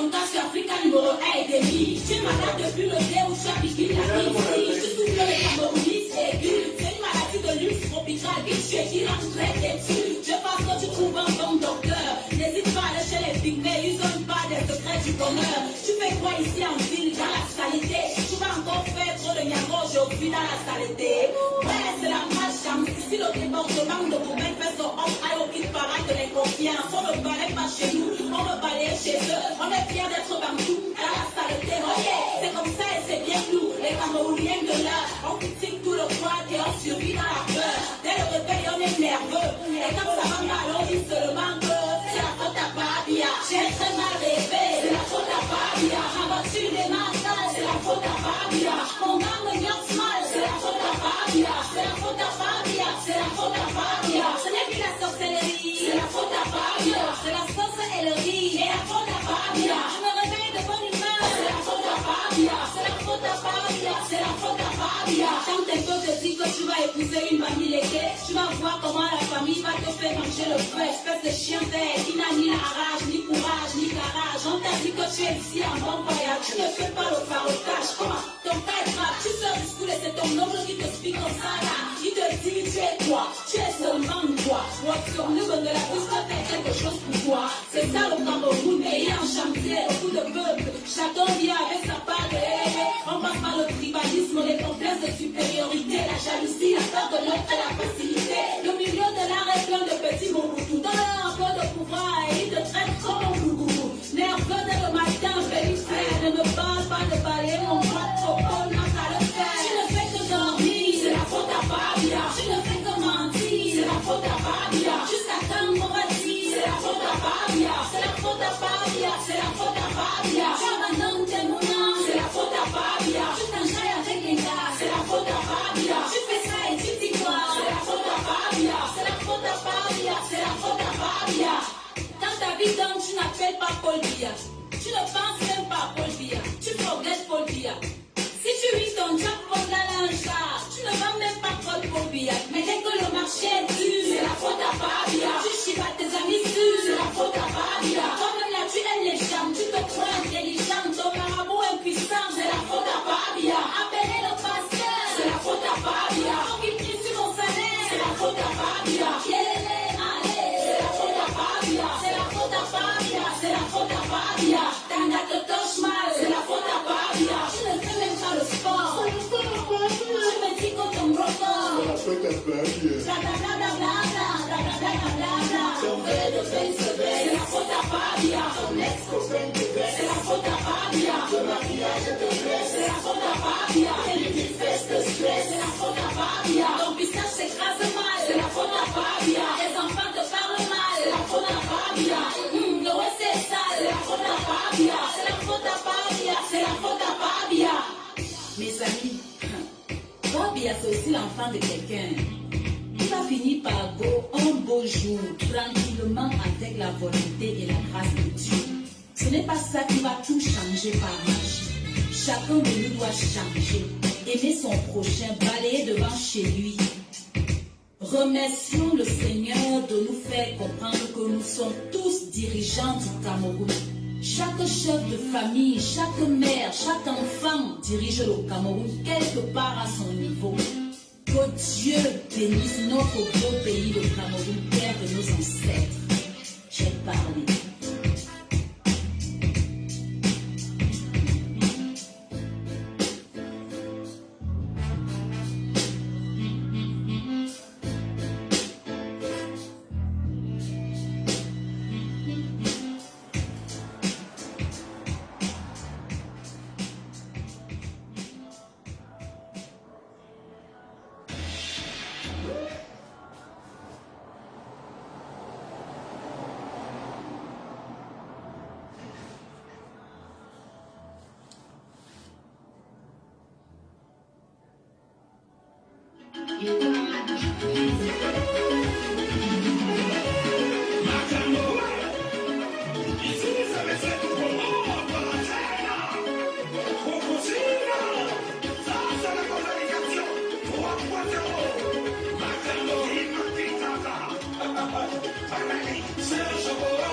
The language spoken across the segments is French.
ton cas sur Africa numéro 1 et demi. Tu es malade depuis le dé où tu as piqué la vie. Tu souffres le camerouniste aigu. C'est une maladie de luxe tropicale. Bitch, tu es qui là, tu traites des dessus. Je pense que tu trouves un bon docteur. N'hésite pas à aller chez les pygmées. Ils ont pas des secrets du bonheur. Tu fais quoi ici en ville, dans la saleté? Tu vas encore faire trop de niago aujourd'hui dans la saleté. Ouais, c'est la malchance. Ici, le débordement de Bourbon fait son homme à aucune parade de l'inconfiance. On ne balaye pas chez nous, on me balaye chez eux. On est fiers d'être bambou dans la saleté. Oh yeah, c'est comme ça et c'est bien nous, les Camerounais de là. On critique tout le quad et on survit dans la peur. Dès le réveil, on est nerveux. Et quand ça va mal, on dit seulement que c'est la faute à Babia. J'ai très mal rêvé, c'est la faute à Babia. J'ai battu des mentales, c'est la faute à Babia. Mon gars me vient mal, c'est la faute à Babia. C'est la faute à Babia, c'est la faute à Babia. Ce n'est plus la sorcellerie, c'est la faute à Babia. C'est la sorcellerie et la faute à Babia. Je me réveille de bonne humeur, c'est la faute à Babia. C'est la faute à Babia, c'est la faute à Babia. Quand tes potes te disent que tu vas épouser une famille léguée, tu vas voir comment la famille va te faire manger le feu. Espèce de chien vert qui n'a ni la rage, ni courage, ni garage. On t'a dit que tu es ici en bon voyage, tu ne fais pas le farotage. Comment ton cas est grave, tu sors du school et c'est ton oncle qui te explique comme ça là. Il te dit tu es quoi, tu es seulement toi. Sur nous de la piste, faire quelque chose pour toi. C'est ça le Cameroun, pays en chantier, beaucoup de peuple. Chacun vient avec sa part de haine. On passe par le tribalisme, les complexes de supériorité, la jalousie, la peur de l'autre et la facilité. Le milieu de l'art est plein de petits montous. Donne-leur un peu de pouvoir et ils te traitent comme un gougou. Nerveux dès le matin, frère, ne me parle pas de balayer mon bras trop bon, n'a qu'à le faire. Tu ne fais que dormir, c'est la faute à Babia. Tu ne fais que mentir, c'est la faute à Babia. Jusqu'à quand on va dire, c'est la faute à Babia. C'est la faute à Babia, c'est la faute à Babia. Tu abandonnes tes moulins, c'est la faute à Babia. Tu t'enjailles avec les gars, c'est la faute à Babia. Tu fais ça et tu dis quoi, c'est la faute à Babia. C'est la faute à Babia, c'est la faute à Babia. Dans ta vie d'homme, tu n'appelles pas Paul Biya. Tu ne penses même pas à Paul Biya. Tu progresses Paul Biya. Si tu vis ton jackpot la linge là, tu ne vas même pas prendre Paul Biya. Mais dès que le marché est dur, c'est la faute à Babia. Tu chivates tes amis sûrs, c'est la faute à Babia. Toi-même là, tu aimes les gens, tu te crois intelligent. Ton marabout impuissant, c'est la faute à Babia. Appelez le pasteur, c'est la faute à Babia. On qui prie sur mon salaire, c'est la faute à Babia. C'est la faute à Babia. Tanga te touche mal, c'est la faute à Babia. Tu ne fais même pas le sport. Tu me dis que ton record. C'est la faute à Babia. Ton verre de pain se baisse, c'est la faute à Babia. Ton ex-copain te baisse, c'est la faute à Babia. le mariage te blesse, c'est la faute à Babia. tes petites fesses te stressent, c'est la faute à Babia. Ton pistache s'écrase mal, c'est la faute à Babia. Tes enfants te parlent mal, c'est la faute à Babia. Le reste c'est sale, c'est la faute à Babia. C'est la faute à Babia, c'est la faute à Babia. Mes amis, Babia c'est aussi l'enfant de quelqu'un. Il va finir par go un beau jour, tranquillement avec la volonté et la grâce de Dieu. Ce n'est pas ça qui va tout changer par magie. Chacun de nous doit changer, aimer son prochain, balayer devant chez lui. Remercions le Seigneur de nous faire comprendre que nous sommes tous dirigeants du Cameroun. Chaque chef de famille, chaque mère, chaque enfant dirige le Cameroun quelque part à son niveau. Que Dieu bénisse notre beau pays, le Cameroun, terre de nos ancêtres. J'ai parlé. Serge Bois,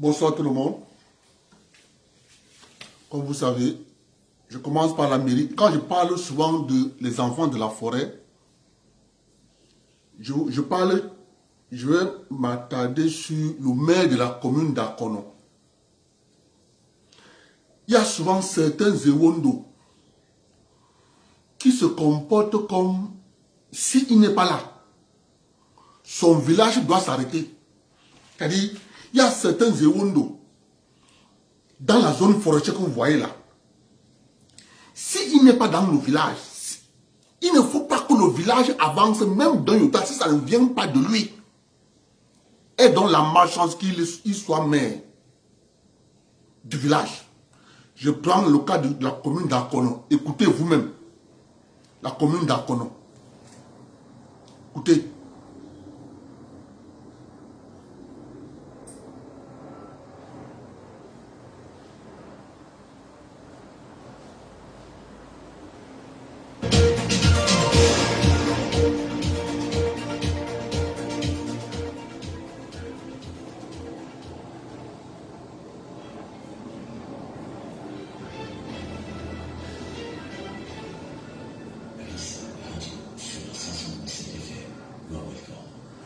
Bonsoir tout le monde. Comme vous savez, je commence par la mairie. Quand je parle souvent des enfants de la forêt, je vais m'attarder sur le maire de la commune d'Akono. Il y a souvent certains Ewondo qui se comportent comme s'il n'est pas là, son village doit s'arrêter. C'est-à-dire, il y a certains Ewondo dans la zone forestière que vous voyez là. S'il n'est pas dans le village, il ne faut pas que le village avance, même d'un iota, si ça ne vient pas de lui. Et dans la malchance qu'il soit maire du village. Je prends le cas de la commune d'Akono. Écoutez vous-même. La commune d'Akono. Écoutez.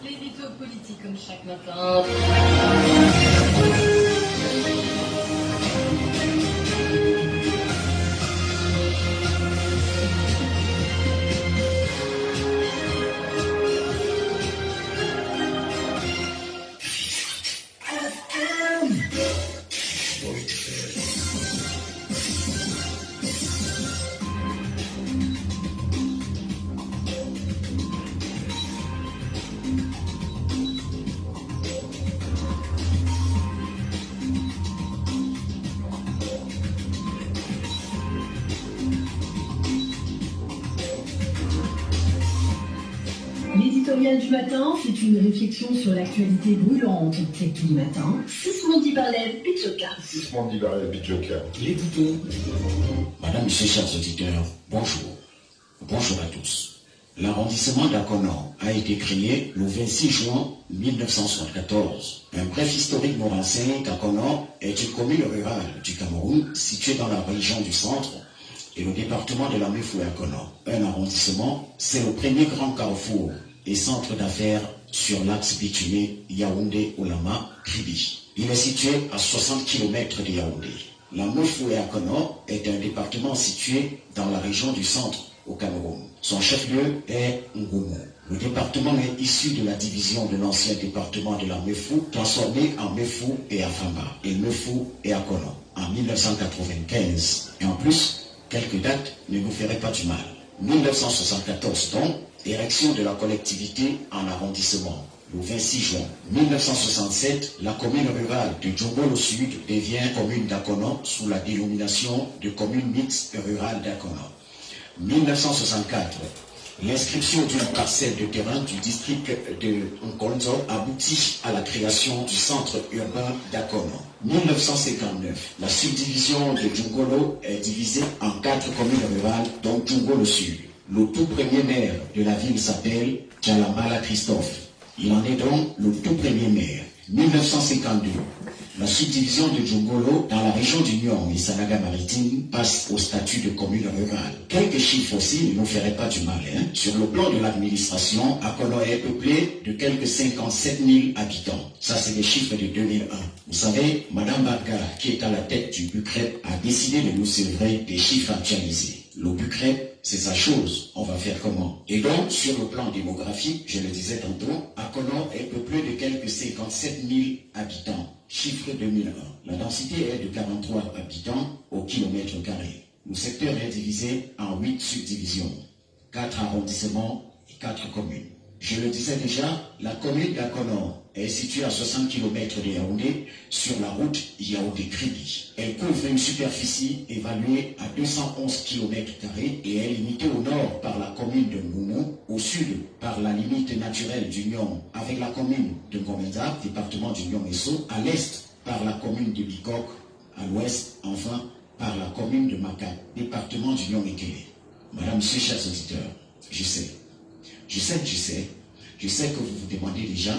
L'édito politique comme chaque matin. L'éditorial du matin, c'est une réflexion sur l'actualité brûlante. C'est tous les matins. Sismondi Barlet, Pitchoka. Sismondi Barlet, Pitchoka. L'édito. Madame, Monsieur, chers auditeurs, bonjour. Bonjour à tous. L'arrondissement d'Akono a été créé le 26 juin 1974. Un bref historique nous renseigne qu'Akono est une commune rurale du Cameroun située dans la région du centre et le département de la Mefoué-Akono. Un arrondissement, c'est le premier grand carrefour et centre d'affaires sur l'axe bitumé Yaoundé-Olama-Kribi. Il est situé à 60 km de Yaoundé. La Mefoué-Akono est un département situé dans la région du centre au Cameroun. Son chef-lieu est Ngoumou. Le département est issu de la division de l'ancien département de la Mefou, transformé en Mefou et Afamba, et Mefou et Akono, en 1995. Et en plus, quelques dates ne nous feraient pas du mal. 1974 donc, érection de la collectivité en arrondissement. Le 26 juin 1967, la commune rurale de Djongol au sud devient commune d'Akono sous la dénomination de commune mixte rurale d'Akono. 1964, l'inscription d'une parcelle de terrain du district de Nkonzo aboutit à la création du centre urbain d'Akono. 1959, la subdivision de Djongolo est divisée en 4 communes rurales, dont Djongolo Sud. Le tout premier maire de la ville s'appelle Djalamala Christophe. Il en est donc le tout premier maire. 1952, la subdivision de Djongolo dans la région du Nyong et Sanaga Maritime passe au statut de commune rurale. Quelques chiffres aussi ne nous feraient pas du mal. Sur le plan de l'administration, Akono est peuplé de quelques 57 000 habitants. Ça, c'est des chiffres de 2001. Vous savez, Madame Barga, qui est à la tête du BUCREP, a décidé de nous sevrer des chiffres actualisés. Le BUCREP, c'est sa chose. On va faire comment? Et donc, sur le plan démographique, je le disais tantôt, Akono est peuplé de quelques 57 000 habitants. Chiffre 2001. La densité est de 43 habitants au kilomètre carré. Le secteur est divisé en 8 subdivisions, 4 arrondissements et 4 communes. Je le disais déjà, la commune d'Akono est située à 60 km de Yaoundé sur la route Yaoundé-Kribi. Elle couvre une superficie évaluée à 211 km et est limitée au nord par la commune de Ngoumou, au sud par la limite naturelle du Nyong avec la commune de Ngomenda, département du Nyong-Esso, à l'est par la commune de Bikok, à l'ouest enfin par la commune de Maka, département du Nyong-Ekele. Madame, Monsieur, chers auditeurs, je sais que vous vous demandez déjà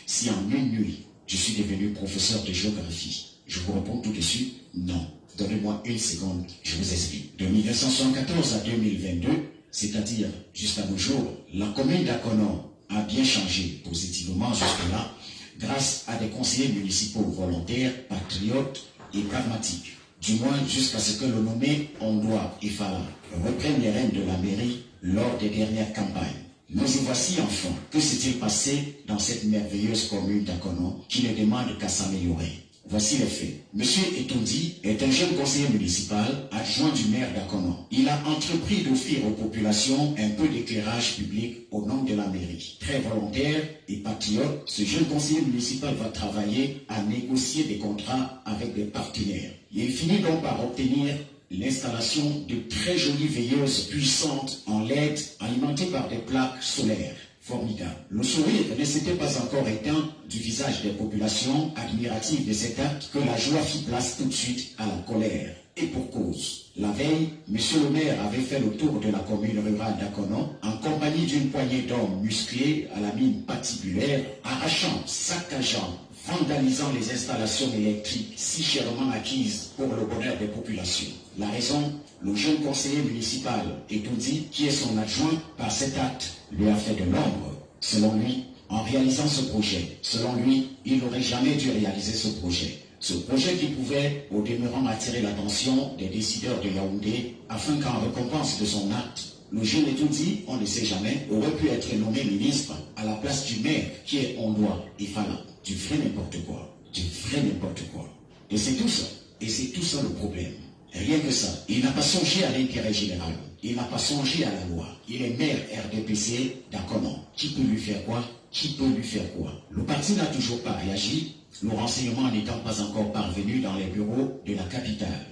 si en une nuit, je suis devenu professeur de géographie? Je vous réponds tout de suite, non. Donnez-moi une seconde, je vous explique. De 1974 à 2022, c'est-à-dire jusqu'à nos jours, la commune d'Akono a bien changé positivement jusque-là, grâce à des conseillers municipaux volontaires, patriotes et pragmatiques. Du moins jusqu'à ce que le nommé Ondoa Ifala reprenne les rênes de la mairie lors des dernières campagnes. Nous y voici enfin. Que s'est-il passé dans cette merveilleuse commune d'Akono qui ne demande qu'à s'améliorer? Voici les faits. Monsieur Etondi est un jeune conseiller municipal, adjoint du maire d'Akono. Il a entrepris d'offrir aux populations un peu d'éclairage public au nom de la mairie. Très volontaire et patriote, ce jeune conseiller municipal va travailler à négocier des contrats avec des partenaires. Il finit donc par obtenir l'installation de très jolies veilleuses puissantes en LED alimentées par des plaques solaires. Formidable. Le sourire ne s'était pas encore éteint du visage des populations admiratives de cet acte que la joie fit place tout de suite à la colère. Et pour cause. La veille, monsieur le maire avait fait le tour de la commune rurale d'Akono en compagnie d'une poignée d'hommes musclés à la mine patibulaire, arrachant, saccageant, vandalisant les installations électriques si chèrement acquises pour le bonheur des populations. La raison, le jeune conseiller municipal Etondi, qui est son adjoint par cet acte, lui a fait de l'ombre. Selon lui, en réalisant ce projet, selon lui, il n'aurait jamais dû réaliser ce projet. Ce projet qui pouvait, au demeurant, attirer l'attention des décideurs de Yaoundé, afin qu'en récompense de son acte, le jeune Etondi, on ne sait jamais, aurait pu être nommé ministre à la place du maire qui est Ondoa Ifala. Du vrai n'importe quoi. Du vrai n'importe quoi. Et c'est tout ça. Et c'est tout ça le problème. Rien que ça. Il n'a pas songé à l'intérêt général. Il n'a pas songé à la loi. Il est maire RDPC d'Akono. Qui peut lui faire quoi? Qui peut lui faire quoi? Le parti n'a toujours pas réagi, le renseignement n'étant pas encore parvenu dans les bureaux de la capitale.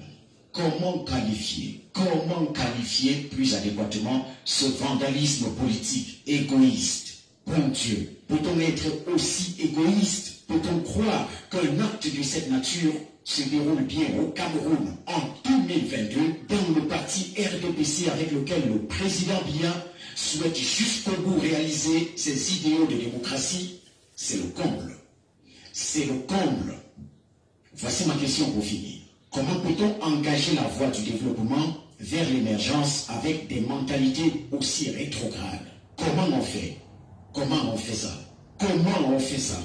Comment qualifier plus adéquatement ce vandalisme politique égoïste? Bon Dieu, peut-on être aussi égoïste? Peut-on croire qu'un acte de cette nature se déroule bien au Cameroun en 2022 dans le parti RDPC avec lequel le président Biya souhaite jusqu'au bout réaliser ses idéaux de démocratie? C'est le comble. C'est le comble. Voici ma question pour finir. Comment peut-on engager la voie du développement vers l'émergence avec des mentalités aussi rétrogrades? Comment on fait? Comment on fait ça? Comment on fait ça?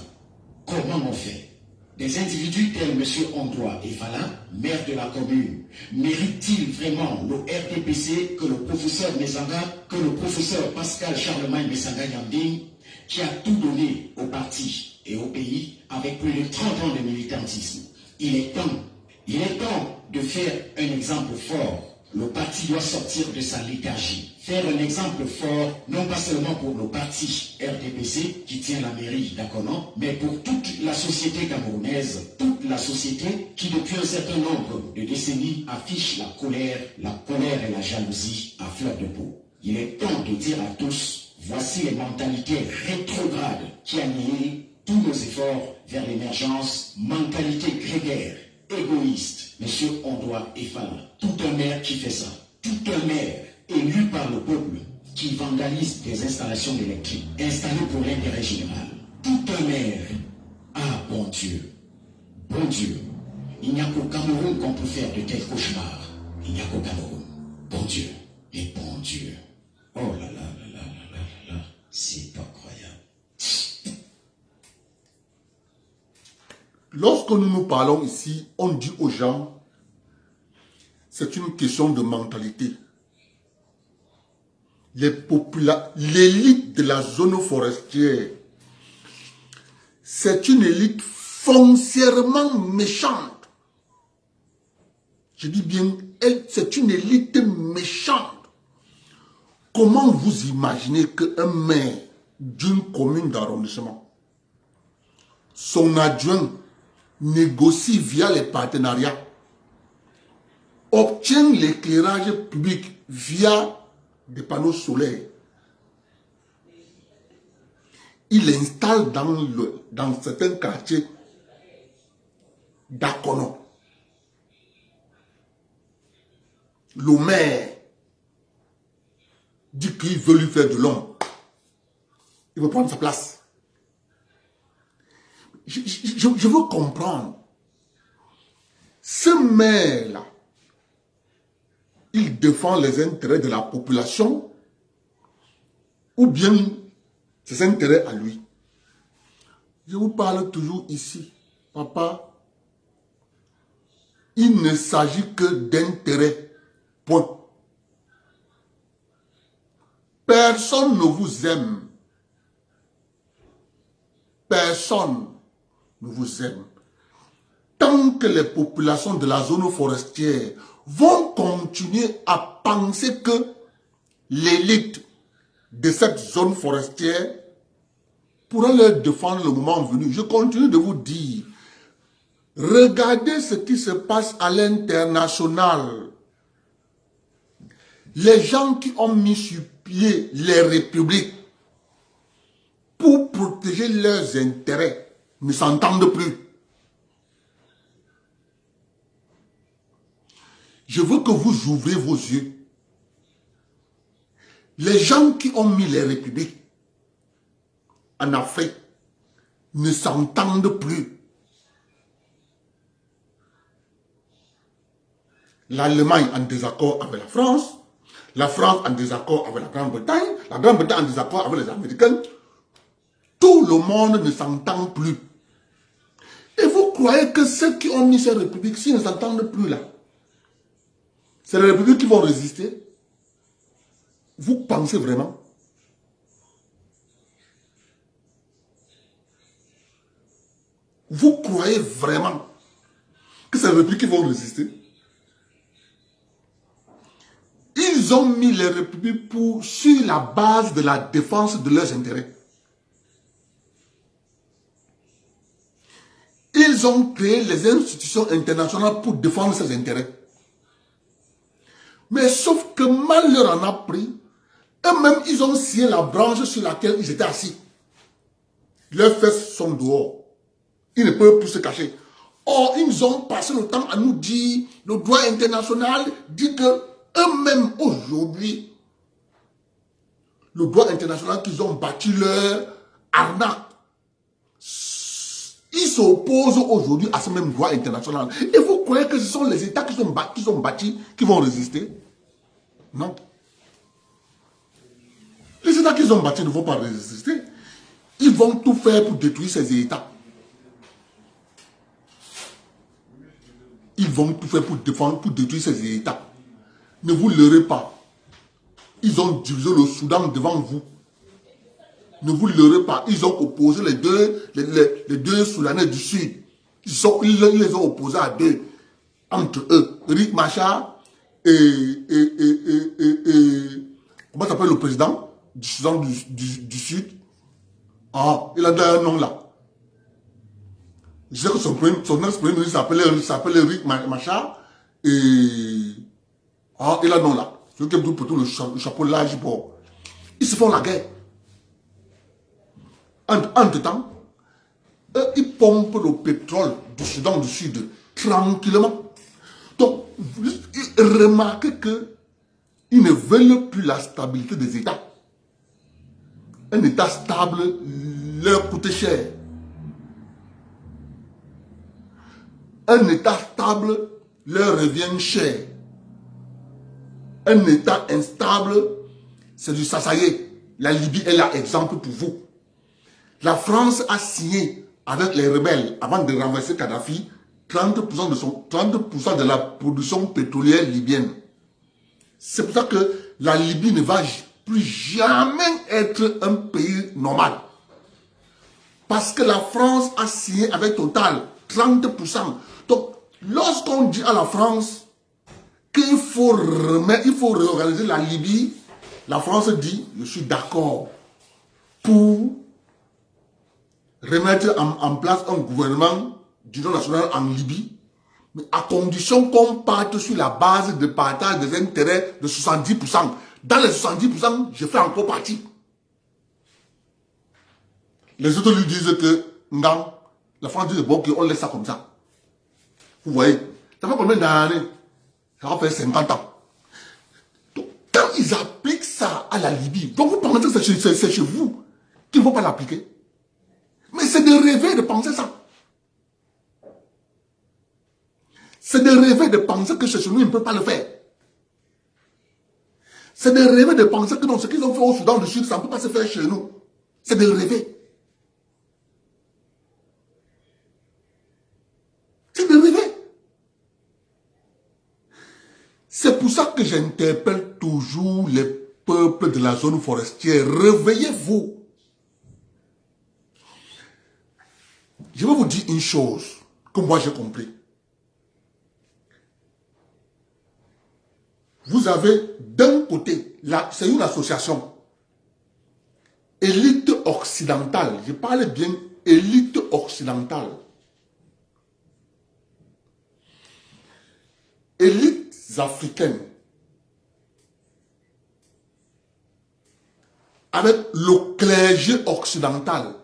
Comment on fait? Des individus tels M. Ondoa Ifala, maire de la commune, méritent-ils vraiment le RDPC que le professeur Mesanga, que le professeur Pascal Charlemagne Mesanga Yanding, qui a tout donné au parti et au pays avec plus de 30 ans de militantisme? Il est temps de faire un exemple fort. Le parti doit sortir de sa léthargie. Faire un exemple fort, non pas seulement pour le parti RDPC qui tient la mairie d'Akono, mais pour toute la société camerounaise, toute la société qui depuis un certain nombre de décennies affiche la colère et la jalousie à fleur de peau. Il est temps de dire à tous, voici les mentalités rétrogrades qui annihilent tous nos efforts vers l'émergence, mentalité grégaire, égoïste. Monsieur Ondoa Ifala, tout un maire qui fait ça, tout un maire élu par le peuple qui vandalise des installations électriques installées pour l'intérêt général, tout un maire. Ah bon Dieu, il n'y a qu'au Cameroun qu'on peut faire de tels cauchemars. Il n'y a qu'au Cameroun. Bon Dieu, et bon Dieu. Oh là là là là là là là, c'est pas croyable. Lorsque nous parlons ici, on dit aux gens, c'est une question de mentalité. L'élite de la zone forestière, c'est une élite foncièrement méchante. Je dis bien, c'est une élite méchante. Comment vous imaginez qu'un maire d'une commune d'arrondissement, son adjoint négocie via les partenariats, obtient l'éclairage public via des panneaux solaires, il installe dans certains quartiers d'Akono. Le maire dit qu'il veut lui faire de l'ombre. Il veut prendre sa place. je veux comprendre. Ce maire-là, il défend les intérêts de la population ou bien ses intérêts à lui. Je vous parle toujours ici, papa. Il ne s'agit que d'intérêt. Point. Personne ne vous aime. Personne ne vous aime. Tant que les populations de la zone forestière vont continuer à penser que l'élite de cette zone forestière pourra leur défendre le moment venu. Je continue de vous dire, regardez ce qui se passe à l'international. Les gens qui ont mis sur pied les républiques pour protéger leurs intérêts ne s'entendent plus. Je veux que vous ouvrez vos yeux. Les gens qui ont mis les républiques en Afrique ne s'entendent plus. L'Allemagne en désaccord avec la France en désaccord avec la Grande-Bretagne en désaccord avec les Américains. Tout le monde ne s'entend plus. Et vous croyez que ceux qui ont mis ces républiques, s'ils ne s'entendent plus là, c'est les républiques qui vont résister? Vous pensez vraiment? Vous croyez vraiment que c'est les républiques qui vont résister? Ils ont mis les républiques sur la base de la défense de leurs intérêts. Ils ont créé les institutions internationales pour défendre ces intérêts. Mais sauf que mal leur en a pris, eux-mêmes, ils ont scié la branche sur laquelle ils étaient assis. Leurs fesses sont dehors. Ils ne peuvent plus se cacher. Or, ils ont passé le temps à nous dire, le droit international dit que eux-mêmes, aujourd'hui, le droit international qu'ils ont bâti leur arnaque, ils s'opposent aujourd'hui à ce même droit international. Et vous croyez que ce sont les États qui sont bâtis qui vont résister? Non. Les États qu'ils ont bâtis ne vont pas résister. Ils vont tout faire pour détruire ces États. Ils vont tout faire pour défendre, pour détruire ces États. Ne vous leurrez pas. Ils ont divisé le Soudan devant vous. Ne vous leurrez pas. Ils ont opposé les deux Soudanais du Sud. Ils les ont opposés à deux. Entre eux. Riek Machar et comment s'appelle le président du Soudan du Sud? Ah, il a donné un nom là. Je sais que son ex-premier ministre s'appelait Riek Machar. Et ah, il a un nom là. Celui qui est plutôt le chapeau large pour. Ils se font la guerre. Entre-temps, eux, ils pompent le pétrole du Soudan du Sud tranquillement. Donc, remarquez qu'ils ne veulent plus la stabilité des États. Un État stable leur coûte cher. Un État stable leur revient cher. Un État instable, c'est du sasaye. La Libye est là, exemple pour vous. La France a signé avec les rebelles, avant de renverser Kadhafi, 30% de la production pétrolière libyenne. C'est pour ça que la Libye ne va plus jamais être un pays normal. Parce que la France a signé avec Total 30%. Donc, lorsqu'on dit à la France qu'il faut réorganiser la Libye, la France dit, je suis d'accord pour remettre en place un gouvernement d'union nationale en Libye, mais à condition qu'on parte sur la base de partage des intérêts de 70%. Dans les 70%, je fais encore partie. Les autres lui disent que, non, la France dit, bon, on laisse ça comme ça. Vous voyez, ça fait combien d'années? Ça va faire 50 ans. Donc, quand ils appliquent ça à la Libye, donc vous pensez que c'est chez vous qu'ils ne vont pas l'appliquer. Mais c'est de rêver de penser ça. C'est de rêver de penser que chez nous, ils ne peuvent pas le faire. C'est de rêver de penser que dans ce qu'ils ont fait au Soudan du Sud, ça ne peut pas se faire chez nous. C'est de rêver. C'est de rêver. C'est pour ça que j'interpelle toujours les peuples de la zone forestière. Réveillez-vous. Je vais vous dire une chose que moi j'ai compris. Vous avez d'un côté, c'est une association, élite occidentale, je parle bien élite occidentale, élites africaines, avec le clergé occidental,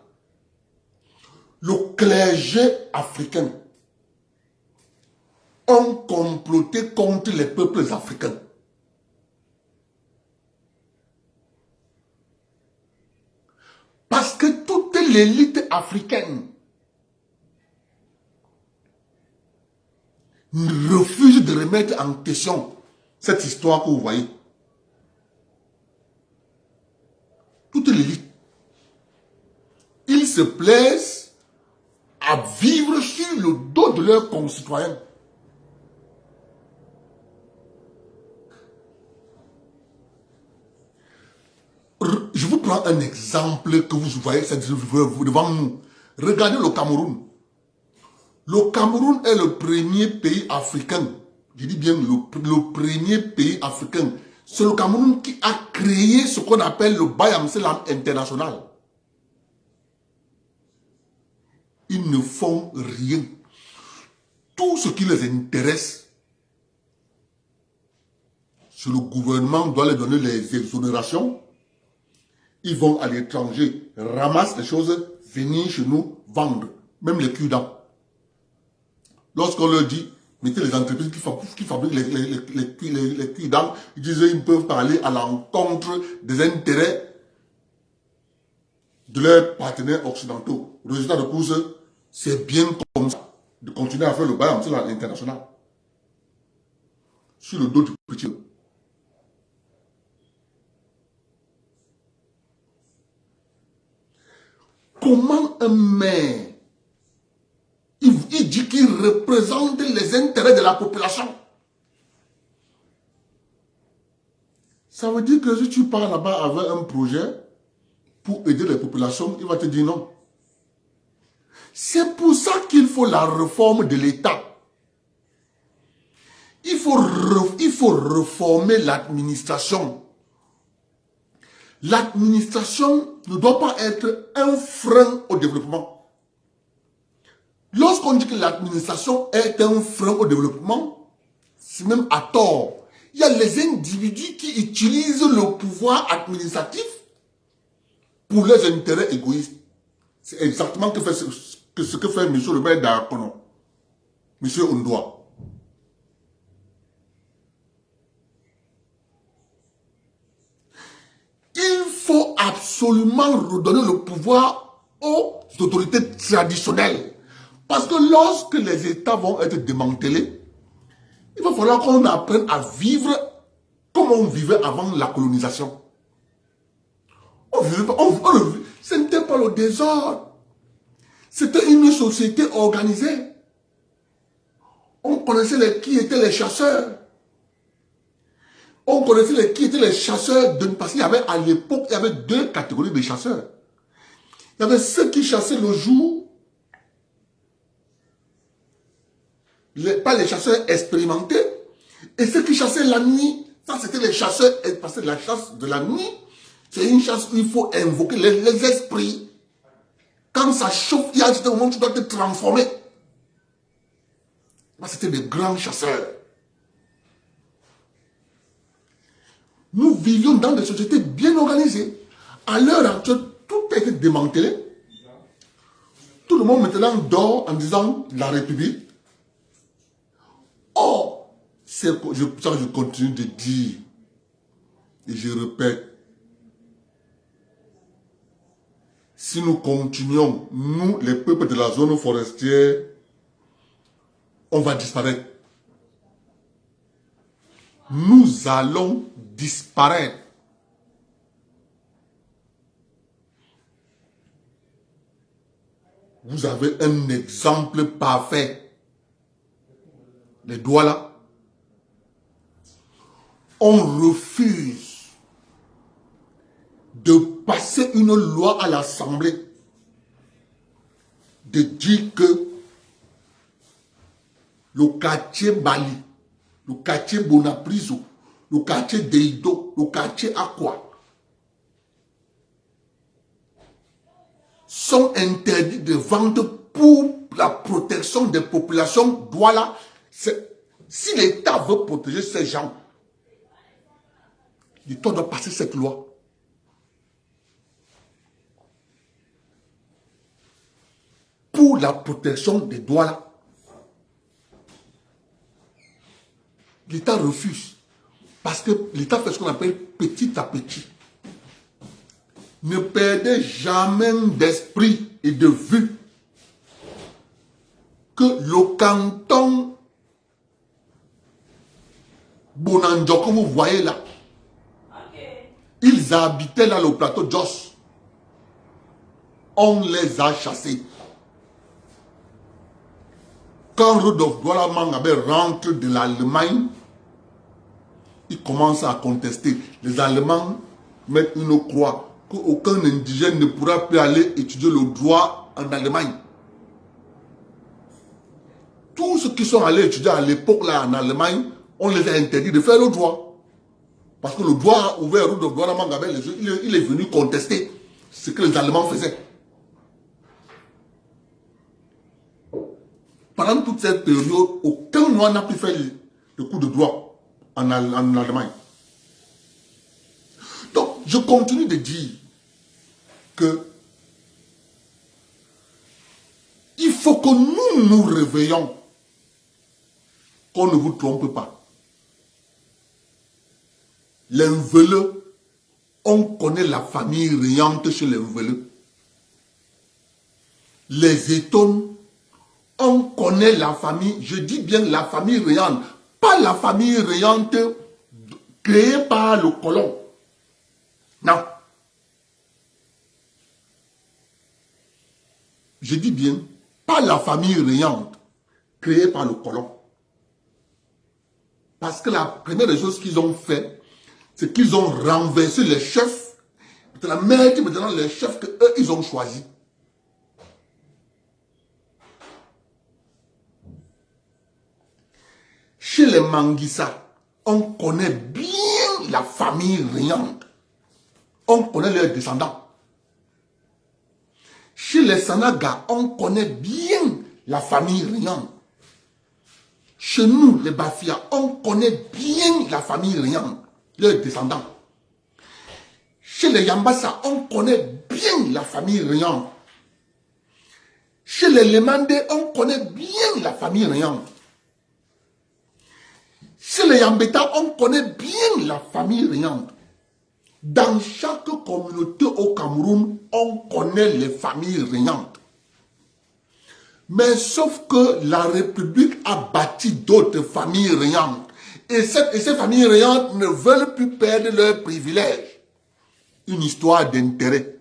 le clergé africain, ont comploté contre les peuples africains. Parce que toute l'élite africaine refuse de remettre en question cette histoire que vous voyez. Toute l'élite. Ils se plaisent à vivre sur le dos de leurs concitoyens. Je vous prends un exemple que vous voyez devant nous. Regardez le Cameroun. Le Cameroun est le premier pays africain. Je dis bien le premier pays africain. C'est le Cameroun qui a créé ce qu'on appelle le Bayamselam international. Ils ne font rien. Tout ce qui les intéresse, c'est le gouvernement doit leur donner les exonérations. Ils vont à l'étranger, ramassent les choses, venir chez nous, vendre. Même les cul-dents. Lorsqu'on leur dit, mettez les entreprises qui fabriquent les cul-dents, ils disent qu'ils ne peuvent pas aller à l'encontre des intérêts de leurs partenaires occidentaux. Résultat de course, c'est bien comme ça de continuer à faire le bail sur l'international. Sur le dos du petit. Comment un maire, il dit qu'il représente les intérêts de la population? Ça veut dire que si tu pars là-bas avec un projet pour aider les populations, il va te dire non. C'est pour ça qu'il faut la réforme de l'État. Il faut réformer l'administration. L'administration ne doit pas être un frein au développement. Lorsqu'on dit que l'administration est un frein au développement, c'est même à tort. Il y a les individus qui utilisent le pouvoir administratif pour leurs intérêts égoïstes. C'est exactement ce que fait M. le maire d'Akono, M. Ondoa. Il faut absolument redonner le pouvoir aux autorités traditionnelles. Parce que lorsque les États vont être démantelés, il va falloir qu'on apprenne à vivre comme on vivait avant la colonisation. Ce n'était pas le désordre. C'était une société organisée. On connaissait qui étaient les chasseurs. On connaissait qui étaient les chasseurs, parce qu'il y avait à l'époque, il y avait deux catégories de chasseurs. Il y avait ceux qui chassaient le jour, pas les chasseurs expérimentés, et ceux qui chassaient la nuit. Ça, c'était les chasseurs, parce que la chasse de la nuit, c'est une chasse où il faut invoquer les esprits. Quand ça chauffe, il y a un moment où tu dois te transformer. C'était des grands chasseurs. Nous vivions dans des sociétés bien organisées. À l'heure actuelle, tout a été démantelé. Tout le monde maintenant dort en disant la République. Or, c'est ça que je continue de dire. Et je répète. Si nous continuons, nous, les peuples de la zone forestière, on va disparaître. nous allons disparaître. Vous avez un exemple parfait. Les Douala. On refuse de passer une loi à l'Assemblée de dire que le quartier Bali, le quartier Bonapriso, le quartier Deido, le quartier Aqua sont interdits de vente pour la protection des populations Douala. Si l'État veut protéger ces gens, l'État doit passer cette loi. Pour la protection des Douala. L'État refuse. Parce que l'État fait ce qu'on appelle petit à petit. Ne perdez jamais d'esprit et de vue que le canton Bonanjo, comme vous voyez là, ils habitaient là le plateau Jos. On les a chassés. Quand Rudolf Douala Mangabé rentre de l'Allemagne, il commence à contester. Les Allemands mettent une croix qu'aucun indigène ne pourra plus aller étudier le droit en Allemagne. Tous ceux qui sont allés étudier à l'époque là en Allemagne, on les a interdits de faire le droit. Parce que le droit a ouvert Rudolf Douala Mangabé les yeux, il est venu contester ce que les Allemands faisaient. Pendant toute cette période, aucun noir n'a pu faire le coup de droit en Allemagne. Donc, je continue de dire que il faut que nous nous réveillons, qu'on ne vous trompe pas. Les Mveleux, on connaît la famille riante chez les Mveleux. Les Étones, on connaît la famille, je dis bien la famille riante, pas la famille riante créée par le colon. Non. Je dis bien, pas la famille riante créée par le colon. Parce que la première des choses qu'ils ont fait, c'est qu'ils ont renversé les chefs, maintenant les chefs qu'eux, ils ont choisis. Chez les Manguissa, on connaît bien la famille riante. On connaît leurs descendants. Chez les Sanaga, on connaît bien la famille riante. Chez nous, les Bafia, on connaît bien la famille riante, leurs descendants. Chez les Yambassa, on connaît bien la famille riante. Chez les Lemandé, on connaît bien la famille riante. Chez les Yambeta, on connaît bien la famille riante. Dans chaque communauté au Cameroun, on connaît les familles riantes. Mais sauf que la République a bâti d'autres familles riantes. Et ces familles riantes ne veulent plus perdre leurs privilèges. Une histoire d'intérêt.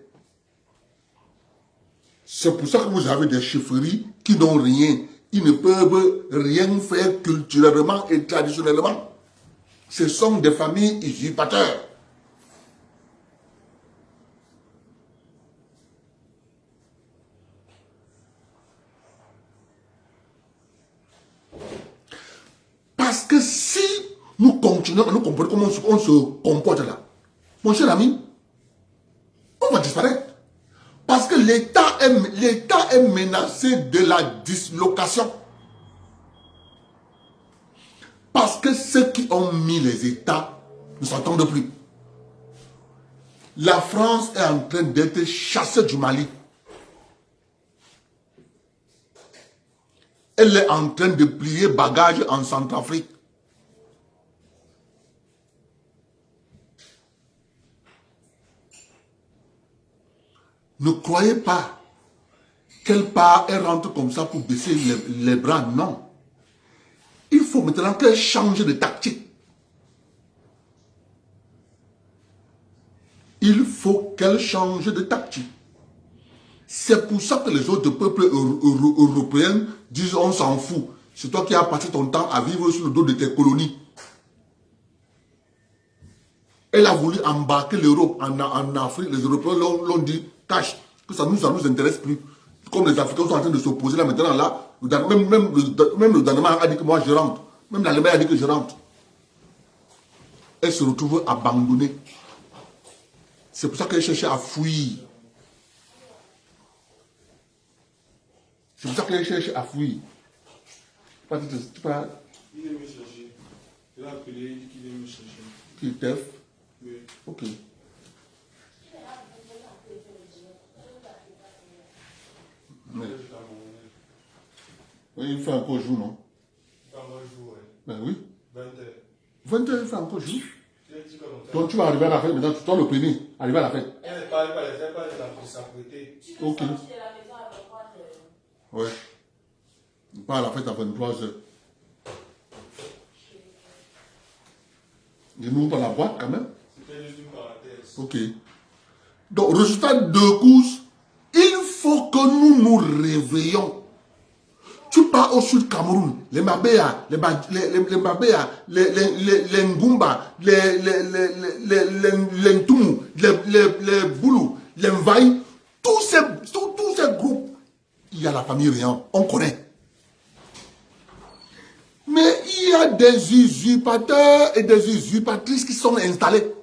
C'est pour ça que vous avez des chefferies qui n'ont rien. Ils ne peuvent rien faire culturellement et traditionnellement. Ce sont des familles usurpateurs. Parce que si nous continuons à nous comprendre comment on se comporte là, mon cher ami, on va disparaître. Parce que l'État est menacé de la dislocation. Parce que ceux qui ont mis les États ne s'entendent plus. La France est en train d'être chassée du Mali. Elle est en train de plier bagages en Centrafrique. Ne croyez pas qu'elle part et rentre comme ça pour baisser les bras. Non. Il faut maintenant qu'elle change de tactique. il faut qu'elle change de tactique. C'est pour ça que les autres peuples européens disent on s'en fout. C'est toi qui as passé ton temps à vivre sur le dos de tes colonies. Elle a voulu embarquer l'Europe en Afrique. Les Européens l'ont dit, cache, que ça nous intéresse plus. Comme les Africains sont en train de s'opposer là maintenant, là, même le Danemark a dit que moi je rentre. Même l'Allemagne a dit que je rentre. Elle se retrouve abandonnée. C'est pour ça qu'elle cherchait à fuir. C'est pour ça qu'elle cherchait à fuir. Tu parles. Il vient me chercher. Il a appelé, il dit qu'il vient me chercher. Qui est Tef? Oui. Ok. Mais, oui, il fait encore jour, non? Quand on va jouer, Ben oui. 20h. 20h, il fait encore jour. Il a dit comme ça. Donc tu vas arriver à la fête, maintenant tu dois le premier. Arriver à la fête. Elle ne parle pas, elle ne fait pas de s'apprêter. Ok. Ouais. Il part à la fête à 23h. Il n'ouvre pas la boîte quand même. C'était juste une parenthèse. Ok. Donc, résultat de course, il faut que nous nous réveillons. Tu pars au sud Cameroun, les Mabéa, les Mabéa, les Ngumba, les Ntumu, les Boulou, les Mvaï, tous ces groupes, il y a la famille Réan, on connaît. Mais il y a des usurpateurs et des usurpatrices qui sont installés,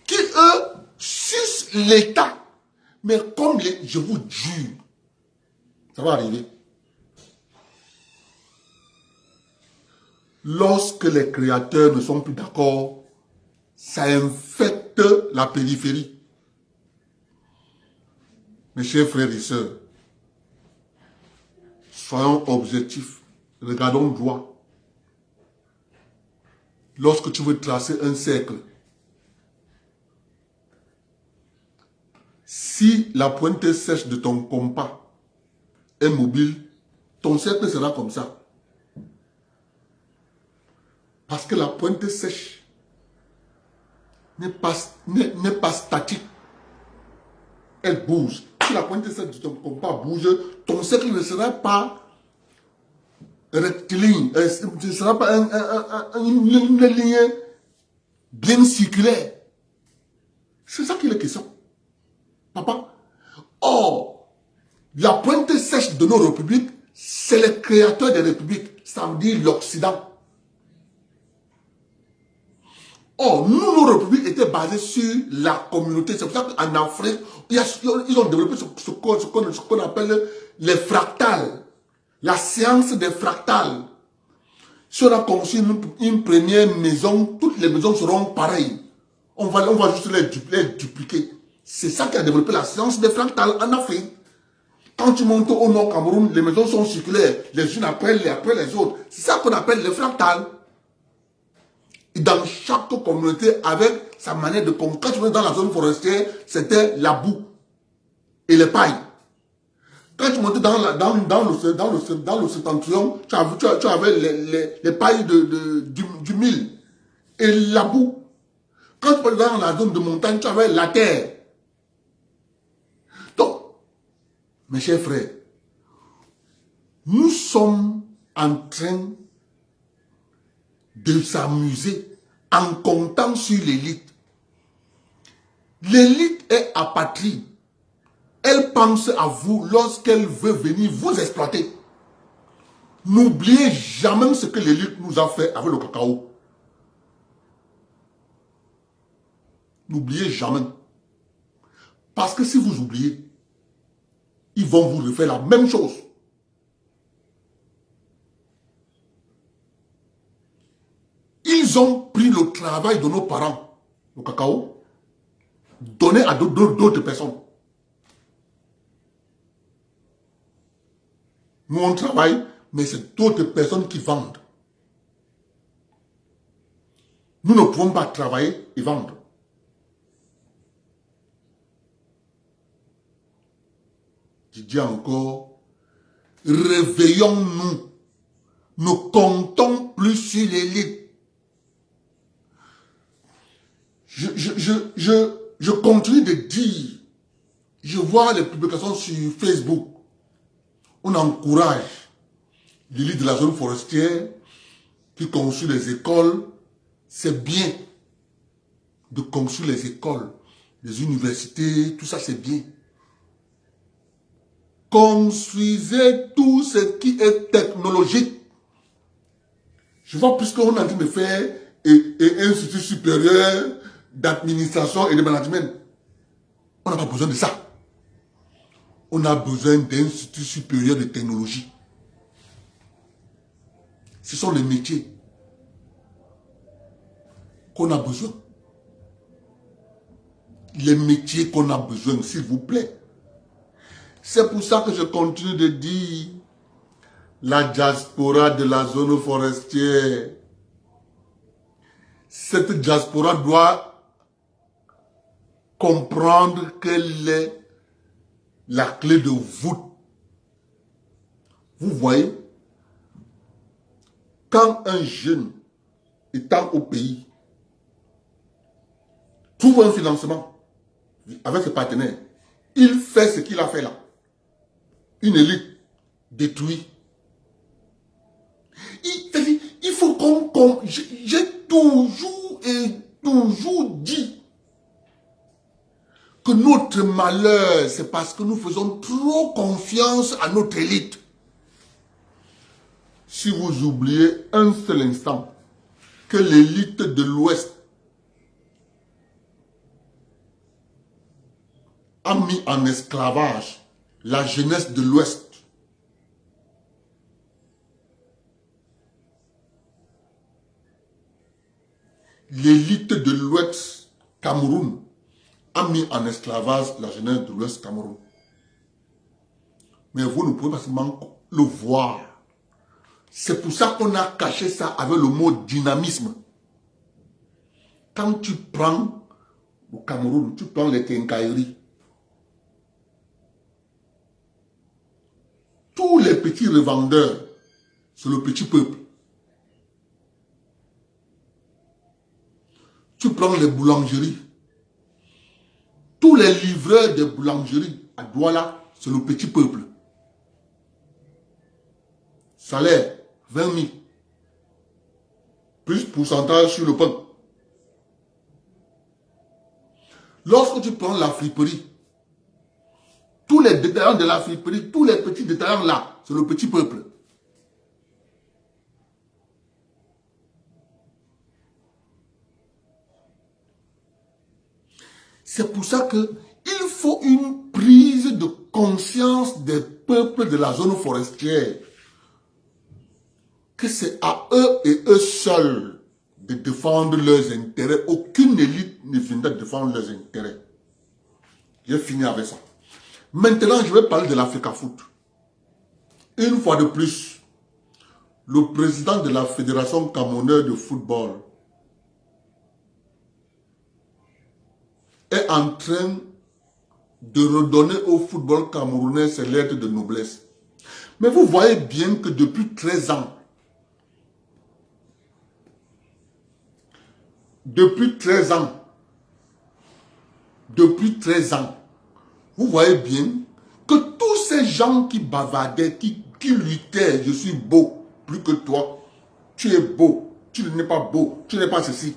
qui eux sucent l'État. Mais comme je vous jure, ça va arriver. Lorsque les créateurs ne sont plus d'accord, ça infecte la périphérie. Mes chers frères et sœurs, soyons objectifs, regardons droit. Lorsque tu veux tracer un cercle, si la pointe sèche de ton compas est mobile, ton cercle sera comme ça. Parce que la pointe sèche n'est pas statique. Elle bouge. Si la pointe sèche de ton compas bouge, ton cercle ne sera pas rectiligne. Ce ne sera pas une ligne bien circulaire. C'est ça qu'il est question. Papa. Or, la pointe sèche de nos républiques, c'est le créateur des républiques. Ça veut dire l'Occident. Or, nos républiques étaient basées sur la communauté. C'est pour ça qu'en Afrique, ils ont développé ce qu'on appelle les fractales. La science des fractales. Si on a conçu une première maison, toutes les maisons seront pareilles. On va juste les dupliquer. C'est ça qui a développé la science des fractales en Afrique. Quand tu montes au nord Cameroun, les maisons sont circulaires, les unes après les autres. C'est ça qu'on appelle les fractales. Et dans chaque communauté, avec sa manière de construire. Quand tu venais dans la zone forestière, c'était la boue et les pailles. Quand tu montais dans le septentrion, tu avais les pailles du mil et la boue. Quand tu allais dans la zone de montagne, tu avais la terre. Donc, mes chers frères, nous sommes en train de s'amuser en comptant sur l'élite. L'élite est apatride. Elle pense à vous lorsqu'elle veut venir vous exploiter. N'oubliez jamais ce que l'élite nous a fait avec le cacao. N'oubliez jamais. Parce que si vous oubliez, ils vont vous refaire la même chose. Ils ont pris le travail de nos parents, le cacao, donné à d'autres personnes. Nous, on travaille, mais c'est d'autres personnes qui vendent. Nous ne pouvons pas travailler et vendre. Je dis encore, réveillons-nous. Ne comptons plus sur l'élite. je continue de dire, je vois les publications sur Facebook, on encourage l'élite de la zone forestière qui construit les écoles. C'est bien de construire les écoles, les universités, tout ça c'est bien. Construisez tout ce qui est technologique. Je vois plus qu'on est en train de faire un institut supérieur d'administration et de management. On n'a pas besoin de ça. On a besoin d'instituts supérieurs de technologie. Ce sont les métiers qu'on a besoin. Les métiers qu'on a besoin, s'il vous plaît. C'est pour ça que je continue de dire la diaspora de la zone forestière. Cette diaspora doit comprendre qu'elle est la clé de voûte. Vous voyez, quand un jeune étant au pays trouve un financement avec ses partenaires, il fait ce qu'il a fait là. Une élite détruite. Il faut qu'on... J'ai toujours dit que notre malheur, c'est parce que nous faisons trop confiance à notre élite. Si vous oubliez un seul instant que l'élite de l'Ouest a mis en esclavage la jeunesse de l'Ouest, l'élite de l'Ouest Cameroun a mis en esclavage la jeunesse de l'Ouest Cameroun. Mais vous ne pouvez pas seulement le voir. C'est pour ça qu'on a caché ça avec le mot dynamisme. Quand tu prends au Cameroun, tu prends les quincailleries. Tous les petits revendeurs, c'est le petit peuple. Tu prends les boulangeries. Tous les livreurs des boulangeries à Douala, c'est le petit peuple. Salaire, 20 000. Plus pourcentage sur le pain. Lorsque tu prends la friperie, tous les détaillants de la friperie, tous les petits détaillants là, c'est le petit peuple. C'est pour ça qu'il faut une prise de conscience des peuples de la zone forestière. Que c'est à eux et eux seuls de défendre leurs intérêts. Aucune élite ne viendra défendre leurs intérêts. J'ai fini avec ça. Maintenant, je vais parler de l'Africa Foot. Une fois de plus, le président de la Fédération camerounaise de football est en train de redonner au football camerounais ses lettres de noblesse. Mais vous voyez bien que depuis 13 ans, depuis 13 ans, vous voyez bien que tous ces gens qui bavardaient, qui luttaient, je suis beau, plus que toi, tu es beau, tu n'es pas beau, tu n'es pas ceci,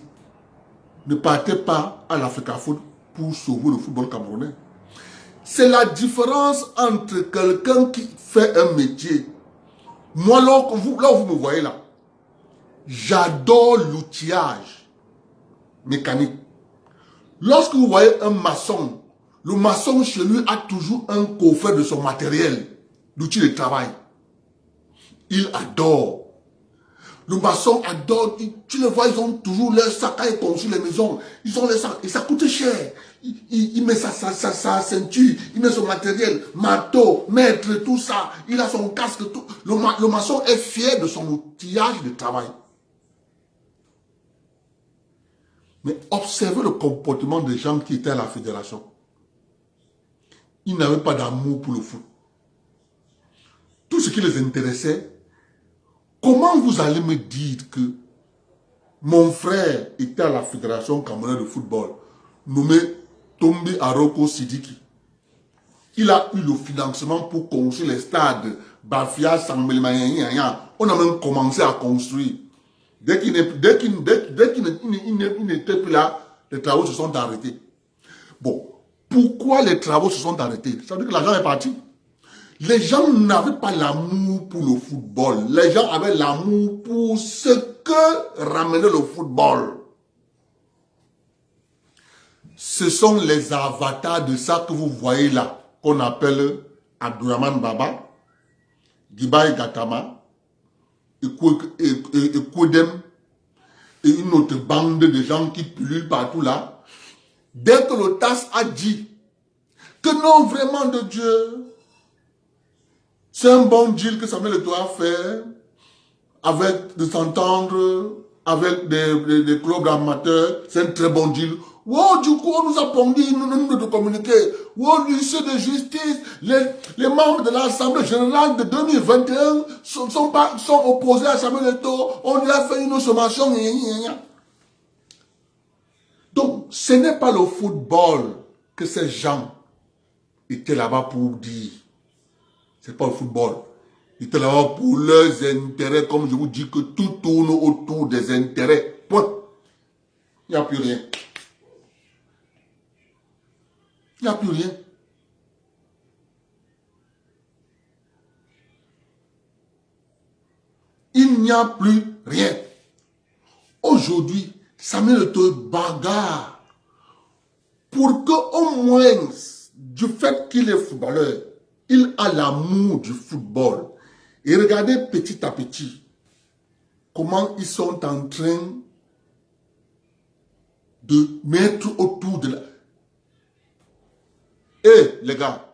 ne partez pas à l'Africa Foot pour sauver le football camerounais. C'est la différence entre quelqu'un qui fait un métier. Moi, là où vous me voyez là, j'adore l'outillage mécanique. Lorsque vous voyez un maçon, le maçon chez lui a toujours un coffret de son matériel, d'outils de travail. Il adore. Le maçon adore. Tu le vois, ils ont toujours leur sac à construire les maisons. Ils ont les sacs et ça coûte cher. Il met sa ceinture, il met son matériel, marteau, maître, tout ça. Il a son casque, tout. Le maçon est fier de son outillage de travail. Mais observez le comportement des gens qui étaient à la fédération. Ils n'avaient pas d'amour pour le foot. Tout ce qui les intéressait, comment vous allez me dire que mon frère était à la fédération camerounaise de football, nommé Tombi Aroko Sidiki. Il a eu le financement pour construire les stades Bafia, Sangbelimayanya. On a même commencé à construire. Dès qu'il n'était plus là, les travaux se sont arrêtés. Bon, pourquoi les travaux se sont arrêtés? Ça veut dire que l'argent est parti. Les gens n'avaient pas l'amour pour le football. Les gens avaient l'amour pour ce que ramenait le football. Ce sont les avatars de ça que vous voyez là, qu'on appelle Abdourahmane Baba, Gibaï Gatama, Ekwedem, et une autre bande de gens qui pullulent partout là. Dès que le TAS a dit que non, vraiment de Dieu, c'est un bon deal que Samuel Eto'o a fait, avec de s'entendre, avec des clubs amateurs, c'est un très bon deal. Wow, du coup, on nous a promis de communiquer. Wow, l'huissier de justice, les membres de l'Assemblée générale de 2021 sont opposés à Samuel Eto'o. On lui a fait une sommation. Donc, ce n'est pas le football que ces gens étaient là-bas pour dire. Ce n'est pas le football. Ils étaient là-bas pour leurs intérêts, comme je vous dis que tout tourne autour des intérêts. Point. Il n'y a plus rien. Il n'y a plus rien. Il n'y a plus rien. Aujourd'hui, Samuel Eto'o bagarre pour que au moins, du fait qu'il est footballeur, il a l'amour du football. Et regardez petit à petit comment ils sont en train de mettre autour de la... Et les gars,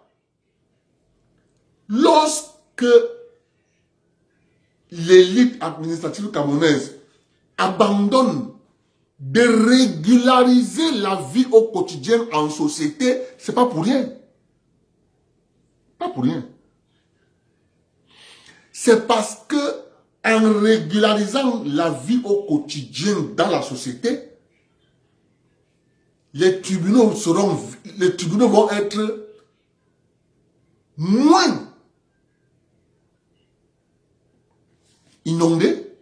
lorsque l'élite administrative camerounaise abandonne de régulariser la vie au quotidien en société, c'est pas pour rien. Pas pour rien. C'est parce que en régularisant la vie au quotidien dans la société, les tribunaux vont être moins inondés.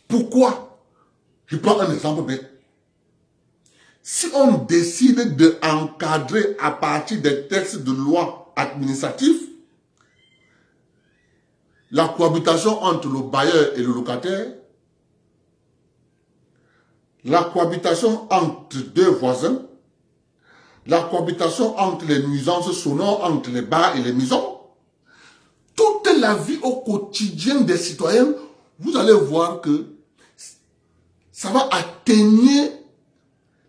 Pourquoi? Je prends un exemple bête. Si on décide d'encadrer à partir des textes de loi administratifs la cohabitation entre le bailleur et le locataire, la cohabitation entre deux voisins, la cohabitation entre les nuisances sonores, entre les bars et les maisons, toute la vie au quotidien des citoyens, vous allez voir que ça va atténuer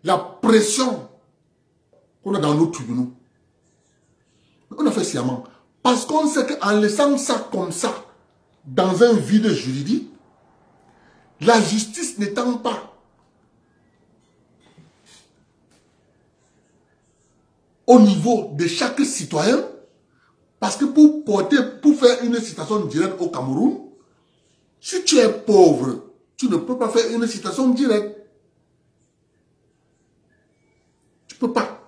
la pression qu'on a dans nos tribunaux. On a fait sciemment. Parce qu'on sait qu'en laissant ça comme ça, dans un vide juridique, la justice n'étant pas au niveau de chaque citoyen, parce que pour faire une citation directe au Cameroun, si tu es pauvre, tu ne peux pas faire une citation directe. Tu ne peux pas.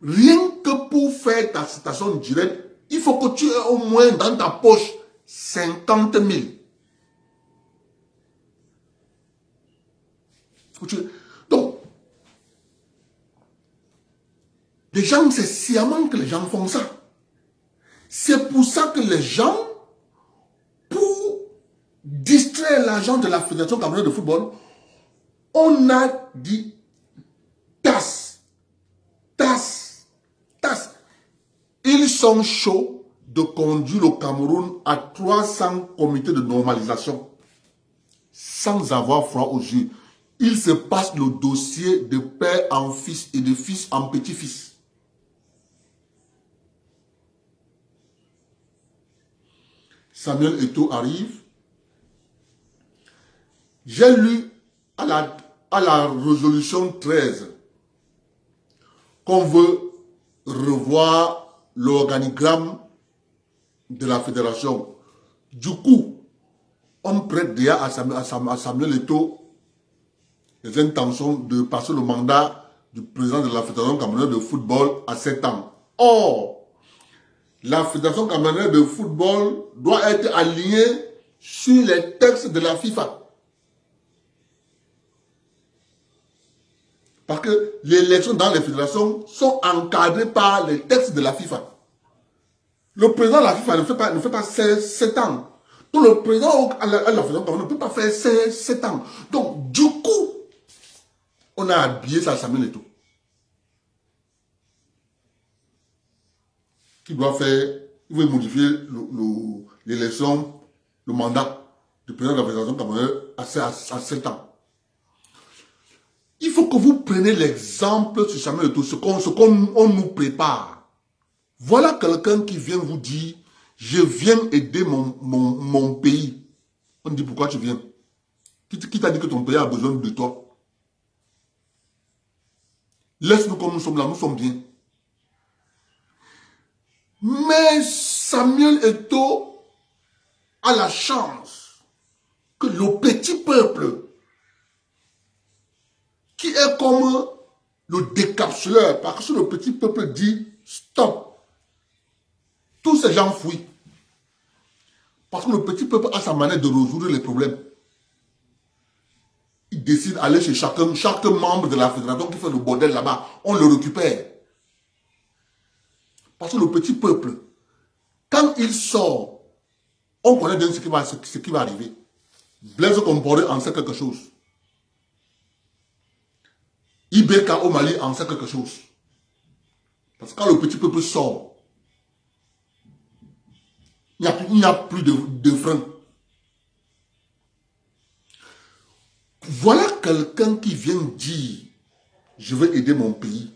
Rien que pour faire ta citation directe, il faut que tu aies au moins dans ta poche 50 000. Donc, les gens, c'est sciemment que les gens font ça. C'est pour ça que les gens, pour distraire l'argent de la Fédération camerounaise de football, on a dit TAS. Ils sont chauds de conduire le Cameroun à 300 comités de normalisation sans avoir froid aux yeux. Ils se passent le dossier de père en fils et de fils en petit-fils. Samuel Eto'o arrive. J'ai lu à la résolution 13 qu'on veut revoir l'organigramme de la fédération. Du coup, on prête déjà à Samuel Eto'o les intentions de passer le mandat du président de la Fédération camerounaise de football à 7 ans. Or, la Fédération camerounaise de football doit être alignée sur les textes de la FIFA. Parce que les élections dans les fédérations sont encadrées par les textes de la FIFA. Le président de la FIFA ne fait pas 7 ans. Donc le président à la fédération ne peut pas faire 7 ans. Donc du coup, on a habillé ça à Samuel Eto'o, qui doit faire, il veut modifier l'élection, le mandat du président de la fédération camerounaise à 7 ans. Il faut que vous preniez l'exemple sur Samuel Eto'o, ce qu'on nous prépare. Voilà quelqu'un qui vient vous dire, je viens aider mon pays. On dit, pourquoi tu viens? Qui t'a dit que ton pays a besoin de toi? Laisse-nous comme nous sommes là, nous sommes bien. Mais Samuel Eto'o a la chance que le petit peuple, qui est comme le décapsuleur, parce que le petit peuple dit stop, tous ces gens fuient. Parce que le petit peuple a sa manière de résoudre les problèmes. Il décide d'aller chez chaque membre de la fédération qui fait le bordel là-bas. On le récupère. Parce que le petit peuple, quand il sort, on connaît bien ce qui va arriver. Blaise Compaoré en sait quelque chose. Ibeka au Mali en sait quelque chose. Parce que quand le petit peuple sort, il n'y a plus de frein. Voilà quelqu'un qui vient dire, je veux aider mon pays.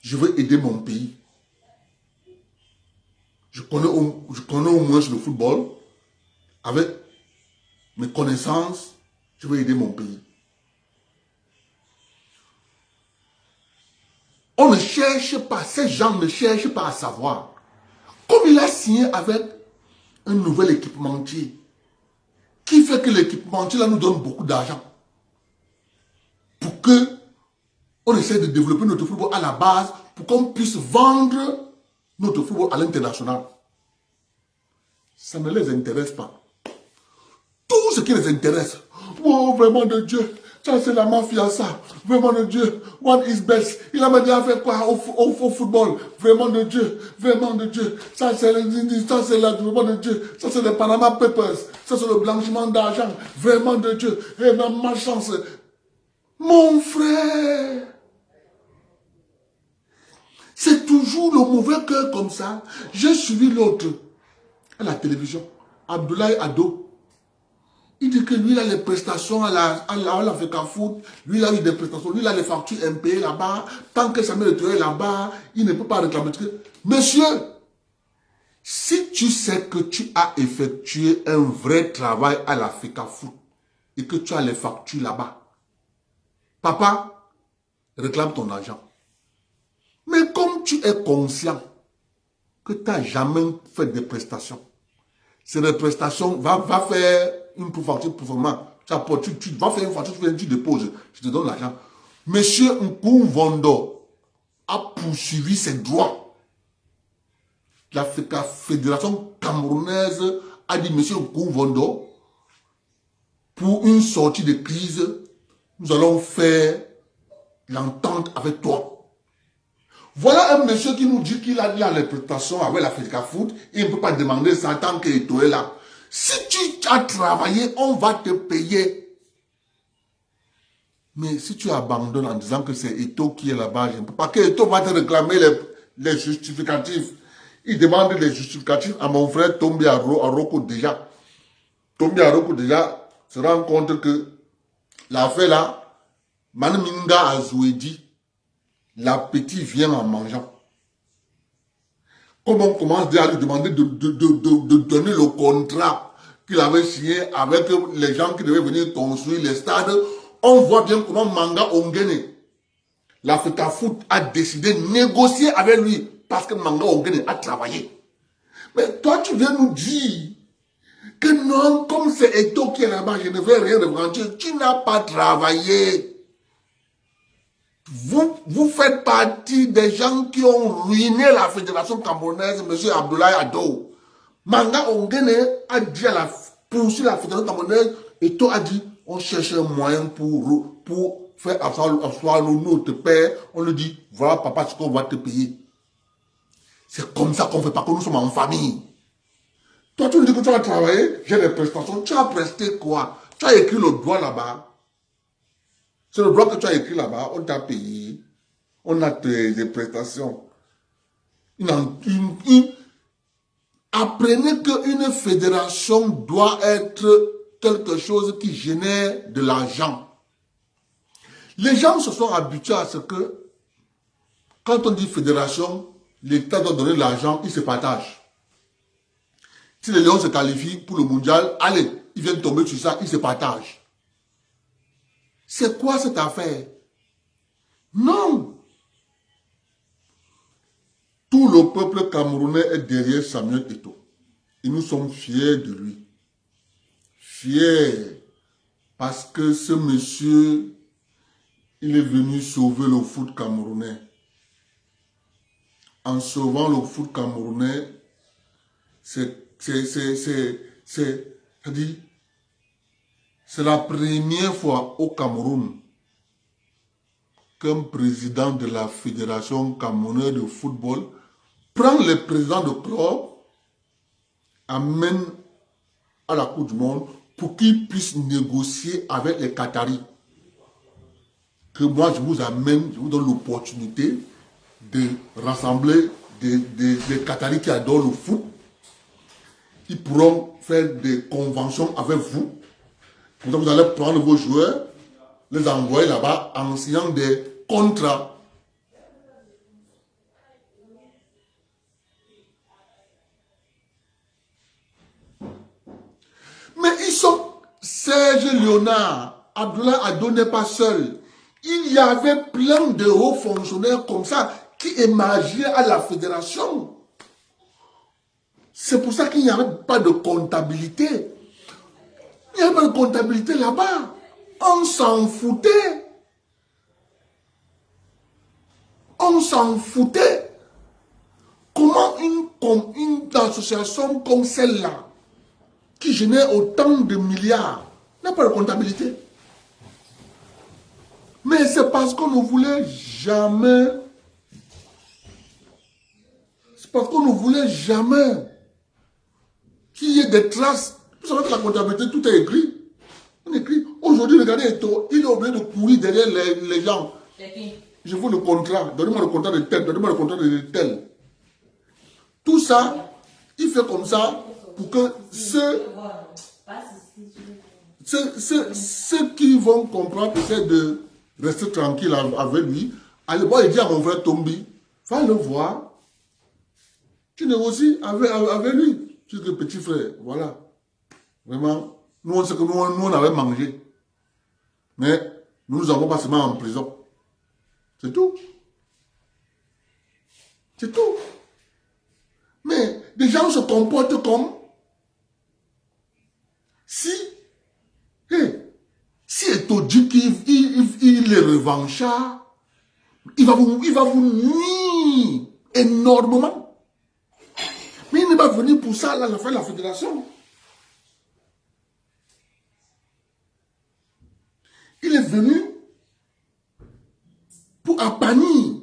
Je veux aider mon pays. Je connais au moins le football. Avec mes connaissances, je veux aider mon pays. On ne cherche pas, ces gens ne cherchent pas à savoir. Comme il a signé avec un nouvel équipementier, qui fait que l'équipementier là nous donne beaucoup d'argent pour que on essaie de développer notre football à la base pour qu'on puisse vendre notre football à l'international. Ça ne les intéresse pas. Tout ce qui les intéresse, oh vraiment de Dieu, ça c'est la mafia ça, vraiment de Dieu, one is best, il a déjà fait quoi au football, vraiment de Dieu, ça c'est vraiment de Dieu, ça c'est les Panama Papers, ça c'est le blanchiment d'argent, vraiment de Dieu, et même ma chance, mon frère, c'est toujours le mauvais cœur comme ça. J'ai suivi l'autre à la télévision, Abdoulaye Ado. Il dit que lui, il a les prestations à la FECAFOOT, lui, il a eu des prestations, lui, il a les factures impayées là-bas. Tant que Samuel Eto'o est là-bas, il ne peut pas réclamer. Monsieur, si tu sais que tu as effectué un vrai travail à la FECAFOOT et que tu as les factures là-bas, papa, réclame ton argent. Mais comme tu es conscient que tu n'as jamais fait de prestations, c'est des prestations, va faire une facture pour vraiment. Tu vas faire une facture, tu déposes, je te donne l'argent. Monsieur Nkoumvondo a poursuivi ses droits. La fédération camerounaise a dit, monsieur Nkoumvondo, pour une sortie de crise, nous allons faire l'entente avec toi. Voilà un monsieur qui nous dit qu'il a les prestations avec la FECAFOOT, il ne peut pas demander ça tant que Eto'o est là. Si tu as travaillé, on va te payer. Mais si tu abandonnes en disant que c'est Eto'o qui est là-bas, je ne peux pas que Eto'o va te réclamer les justificatifs. Il demande les justificatifs à mon frère Tombi Aroko déjà. Tombi Aroko déjà se rend compte que l'affaire là, Manminga Azouedi, l'appétit vient en mangeant. Comme on commence déjà à lui demander de donner le contrat qu'il avait signé avec les gens qui devaient venir construire les stades, on voit bien comment Manga Ongene, la FECAFOOT a décidé de négocier avec lui parce que Manga Ongene a travaillé. Mais toi, tu viens nous dire Que non, comme c'est Eto qui est là-bas, je ne vais rien revendiquer. Tu n'as pas travaillé. Vous faites partie des gens qui ont ruiné la fédération camerounaise, M. Abdoulaye Ado. Manga Ongene a dit à la poursuivre la fédération camerounaise, Eto a dit, on cherche un moyen pour faire asseoir notre père. On lui dit, voilà papa, ce qu'on va te payer. C'est comme ça qu'on fait pas, que nous sommes en famille. Toi, tu me dis que tu vas travailler, j'ai des prestations. Tu as presté quoi? Tu as écrit le droit là-bas. C'est le droit que tu as écrit là-bas. On t'a payé. On a des prestations. Apprenez qu'une fédération doit être quelque chose qui génère de l'argent. Les gens se sont habitués à ce que, quand on dit fédération, l'État doit donner de l'argent, il se partage. Si les Lions se qualifient pour le mondial, allez, ils viennent tomber sur ça, ils se partagent. C'est quoi cette affaire? Non. Tout le peuple camerounais est derrière Samuel Eto'o. Et nous sommes fiers de lui. Fiers. Parce que ce monsieur, il est venu sauver le foot camerounais. En sauvant le foot camerounais, c'est la première fois au Cameroun qu'un président de la Fédération camerounaise de football prend les présidents de club, amène à la Coupe du Monde pour qu'ils puissent négocier avec les Qataris. Que moi je vous amène, je vous donne l'opportunité de rassembler des Qataris qui adorent le foot. Ils pourront faire des conventions avec vous. Comme ça, vous allez prendre vos joueurs, les envoyer là-bas en signant des contrats. Mais ils sont... Serge Léonard, Abdoulaye Ado n'est pas seul. Il y avait plein de hauts fonctionnaires comme ça qui émargeaient à la fédération. C'est pour ça qu'il n'y avait pas de comptabilité. Il n'y avait pas de comptabilité là-bas. On s'en foutait. On s'en foutait. Comment une association comme celle-là, qui génère autant de milliards, n'a pas de comptabilité? Mais c'est parce qu'on ne voulait jamais... C'est parce qu'on ne voulait jamais qu'il y ait des traces. Vous savez que la comptabilité, tout est écrit. On écrit. Aujourd'hui, regardez Eto'o, il est obligé de courir derrière les gens. Je veux le contrat. Donnez-moi le contrat de tel. Donnez-moi le contrat de tel. Tout ça, il fait comme ça pour que ceux qui vont comprendre, c'est de rester tranquille avec lui. Allez voir et dire à mon frère Tombi, va le voir. Tu négocies avec lui. Tu dis que petit frère, voilà. Vraiment, nous on sait que nous on avait mangé. Mais nous nous avons pas seulement en prison. C'est tout. C'est tout. Mais les gens se comportent comme si Eto'o dit qu'il est revanchard, il va vous nuire énormément. Mais il n'est pas venu pour ça à la fin de la fédération. Il est venu pour aplanir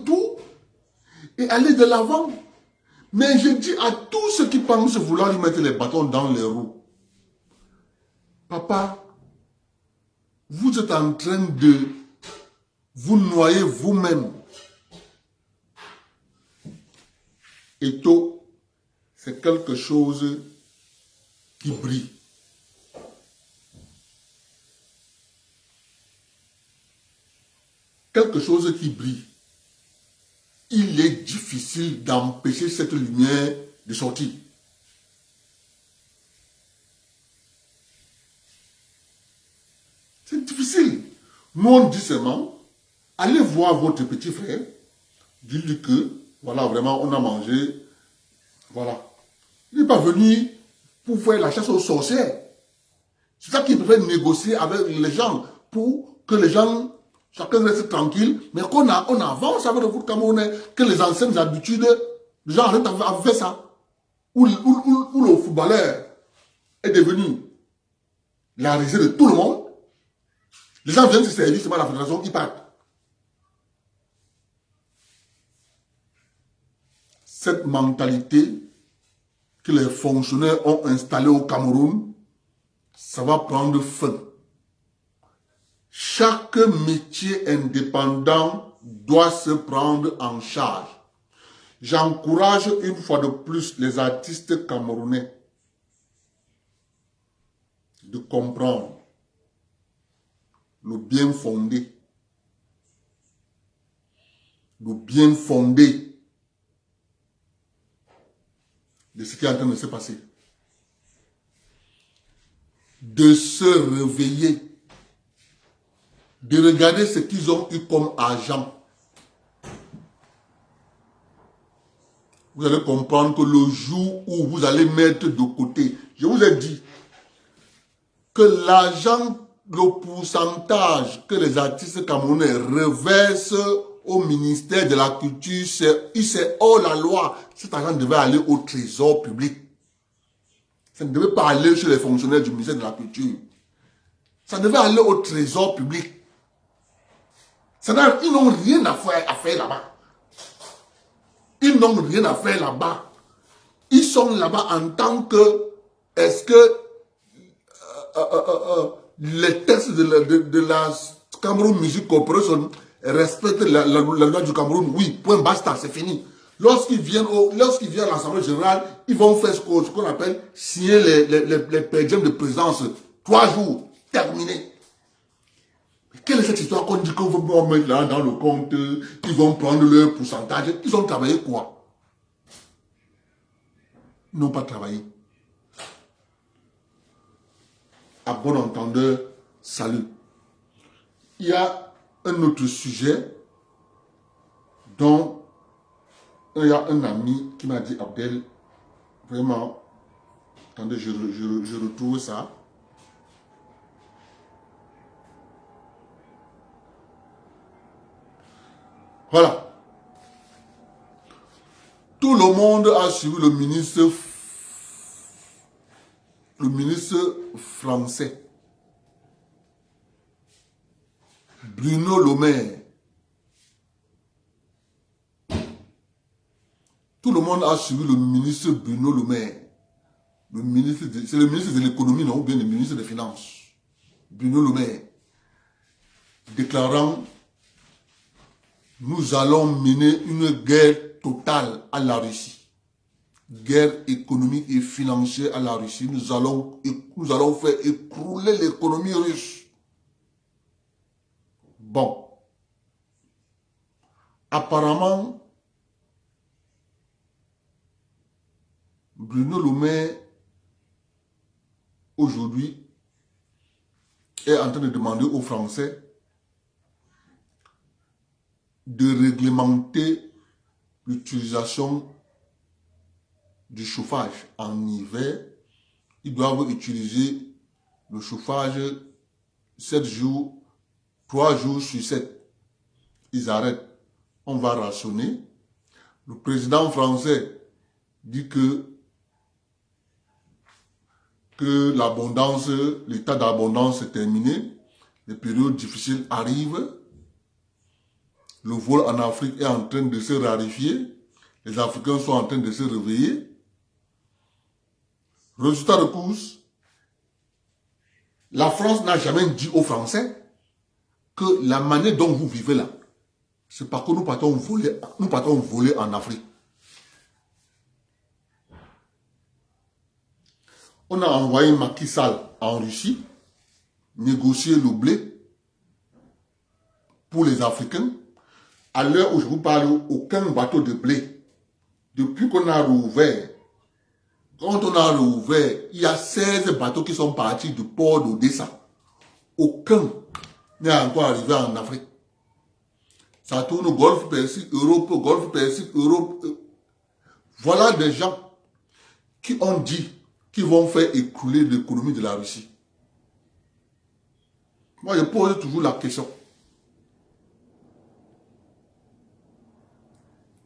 tout et aller de l'avant. Mais je dis à tous ceux qui pensent vouloir lui mettre les bâtons dans les roues, papa, vous êtes en train de vous noyer vous-même. Eto'o, c'est quelque chose qui brille. Quelque chose qui brille. Il est difficile d'empêcher cette lumière de sortir. C'est difficile. Nous, on dit seulement, allez voir votre petit frère, dites-lui que, voilà, vraiment, on a mangé, voilà. Il n'est pas venu pour faire la chasse aux sorcières. C'est ça qu'ils préfèrent négocier avec les gens pour que les gens, chacun reste tranquille, mais qu'on avance avec le foot camerounais, que les anciennes habitudes, les gens arrêtent à faire ça. Où le footballeur est devenu la risée de tout le monde. Les gens viennent se servir seulement à la fédération, ils partent. Cette mentalité que les fonctionnaires ont installée au Cameroun, ça va prendre fin. Chaque métier indépendant doit se prendre en charge. J'encourage une fois de plus les artistes camerounais de comprendre le bien fondé de ce qui est en train de se passer. De se réveiller, de regarder ce qu'ils ont eu comme argent. Vous allez comprendre que le jour où vous allez mettre de côté, je vous ai dit que l'argent, le pourcentage que les artistes camerounais reversent au ministère de la Culture, c'est hors la loi. Cet argent devait aller au trésor public. Ça ne devait pas aller chez les fonctionnaires du ministère de la Culture. Ça devait aller au trésor public. Ils n'ont rien à faire là-bas. Ils n'ont rien à faire là-bas. Ils sont là-bas en tant que... Est-ce que les textes de la Cameroun Music Corporation respectent la loi du Cameroun? Oui, point basta, c'est fini. Lorsqu'ils viennent à l'Assemblée générale, ils vont faire ce qu'on appelle signer les pédiums de présence. 3 jours, terminé. Quelle est cette histoire qu'on dit qu'on va mettre là dans le compte, ils vont prendre leur pourcentage? Ils ont travaillé quoi? Ils n'ont pas travaillé. À bon entendeur, salut. Il y a un autre sujet dont il y a un ami qui m'a dit, Abdel, vraiment, attendez, je retrouve ça. Voilà. Tout le monde a suivi le ministre français, Bruno Le Maire. Tout le monde a suivi le ministre Bruno Le Maire. C'est le ministre de l'économie, non? Ou bien le ministre des Finances. Bruno Le Maire. Déclarant: nous allons mener une guerre totale à la Russie. Guerre économique et financière à la Russie. Nous allons faire écrouler l'économie russe. Bon. Apparemment, Bruno Le Maire, aujourd'hui, est en train de demander aux Français de réglementer l'utilisation du chauffage en hiver. Ils doivent utiliser le chauffage 7 jours, 3 jours sur 7. Ils arrêtent. On va rationner. Le président français dit que l'abondance, l'état d'abondance est terminé. Les périodes difficiles arrivent. Le vol en Afrique est en train de se raréfier. Les Africains sont en train de se réveiller. Résultat de course, la France n'a jamais dit aux Français que la manière dont vous vivez là, c'est parce que nous partons voler en Afrique. On a envoyé Macky Sall en Russie, négocier le blé pour les Africains. À l'heure où je vous parle, aucun bateau de blé. Depuis qu'on a rouvert, quand on a rouvert, il y a 16 bateaux qui sont partis du port d'Odessa. Aucun n'est encore arrivé en Afrique. Ça tourne au Golfe Persique, Europe, Golfe Persique, Europe. Voilà des gens qui ont dit, qui vont faire écrouler l'économie de la Russie. Moi, je pose toujours la question.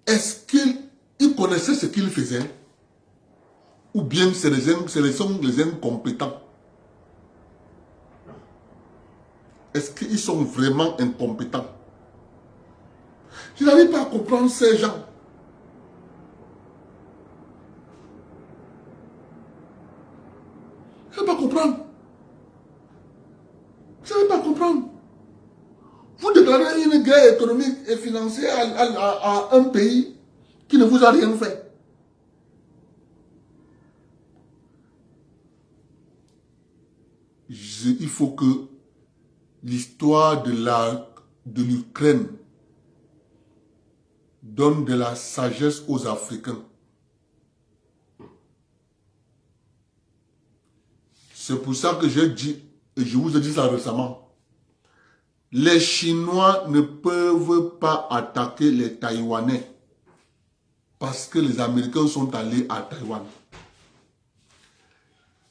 Est-ce qu'ils connaissaient ce qu'ils faisaient? Ou bien ce sont les incompétents? Est-ce qu'ils sont vraiment incompétents? Je n'arrive pas à comprendre ces gens. Je ne vais pas comprendre. Je ne vais pas comprendre. Vous déclarez une guerre économique et financière à un pays qui ne vous a rien fait. Il faut que l'histoire de l'Ukraine donne de la sagesse aux Africains. C'est pour ça que j'ai dit, et je vous ai dit ça récemment, les Chinois ne peuvent pas attaquer les Taïwanais parce que les Américains sont allés à Taïwan.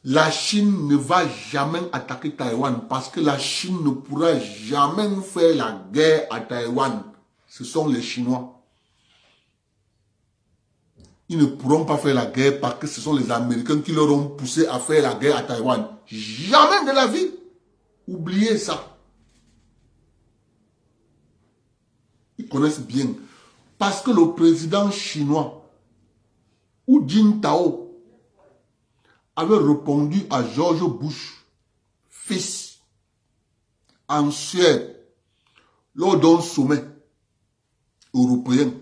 La Chine ne va jamais attaquer Taïwan parce que la Chine ne pourra jamais faire la guerre à Taïwan. Ce sont les Chinois. Ils ne pourront pas faire la guerre parce que ce sont les Américains qui leur ont poussé à faire la guerre à Taïwan. Jamais de la vie. Oubliez ça. Ils connaissent bien. Parce que le président chinois, Hu Jintao, avait répondu à George Bush, fils, en Suède, lors d'un sommet européen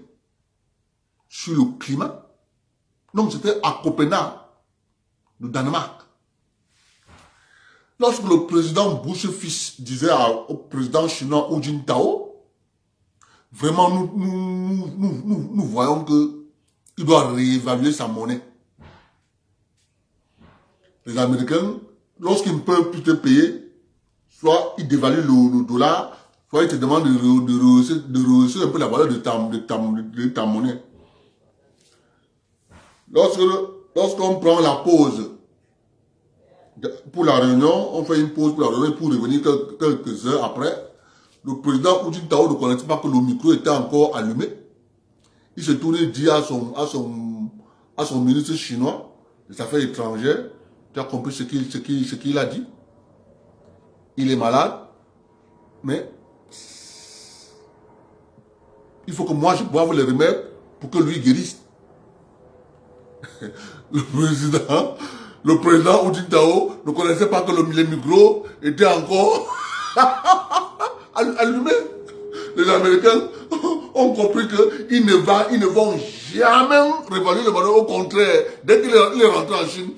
sur le climat. Donc c'était à Copenhague, le Danemark. Lorsque le président Bush fils disait au président chinois Hu Jintao, vraiment nous voyons qu'il doit réévaluer sa monnaie. Les Américains, lorsqu'ils ne peuvent plus te payer, soit ils dévaluent le dollar, soit ils te demandent de rehausser un peu la valeur de ta monnaie. Lorsqu'on prend la pause pour la réunion, on fait une pause pour la réunion pour revenir quelques heures après, le président Hu Jintao ne connaissait pas que le micro était encore allumé. Il se tourne et dit à son ministre chinois des Affaires étrangères, tu as compris ce qu'il a dit? Il est malade, mais il faut que moi je boive les remèdes pour que lui guérisse. Le président Hu Jintao ne connaissait pas que le micro était encore allumé. Les Américains ont compris qu'ils ne vont jamais révaluer le monnaie. Au contraire, dès qu'il est rentré en Chine,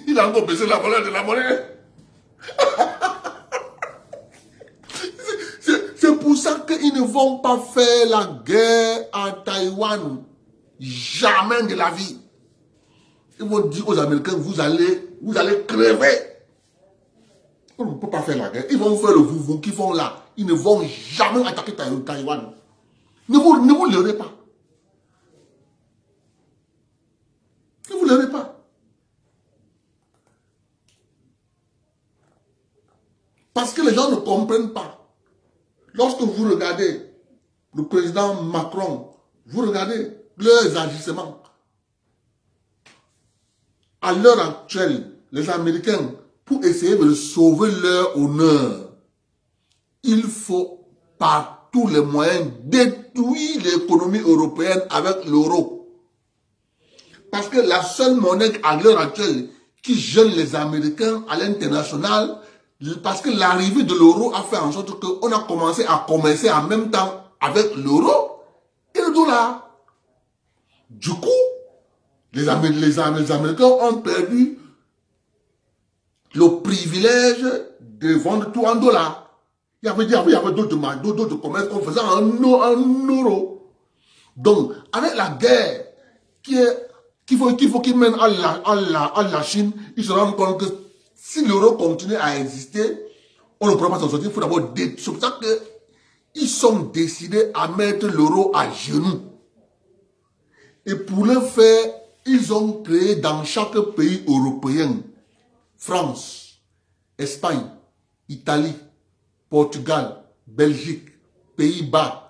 il a encore baissé la valeur de la monnaie. C'est pour ça qu'ils ne vont pas faire la guerre à Taïwan. Jamais de la vie. Ils vont dire aux Américains, vous allez crever. On ne peut pas faire la guerre. Ils vont faire le vous qu'ils font là. Ils ne vont jamais attaquer Taïwan. Ne vous leurrez pas. Ne vous leurrez pas. Parce que les gens ne comprennent pas. Lorsque vous regardez le président Macron, vous regardez leurs agissements. À l'heure actuelle, les Américains, pour essayer de sauver leur honneur, il faut par tous les moyens détruire l'économie européenne avec l'euro. Parce que la seule monnaie à l'heure actuelle qui gêne les Américains à l'international, parce que l'arrivée de l'euro a fait en sorte qu'on a commencé à commercer en même temps avec l'euro et le dollar. Du coup, les Américains ont perdu le privilège de vendre tout en dollars. Il y avait d'autres commerces qu'on faisait en euros. Donc, avec la guerre qu'il faut qu'ils mènent à la Chine, ils se rendent compte que si l'euro continue à exister, on ne pourra pas s'en sortir. Il faut d'abord détruire. C'est pour ça qu'ils sont décidés à mettre l'euro à genoux. Et pour le faire, ils ont créé dans chaque pays européen France, Espagne, Italie, Portugal, Belgique, Pays-Bas,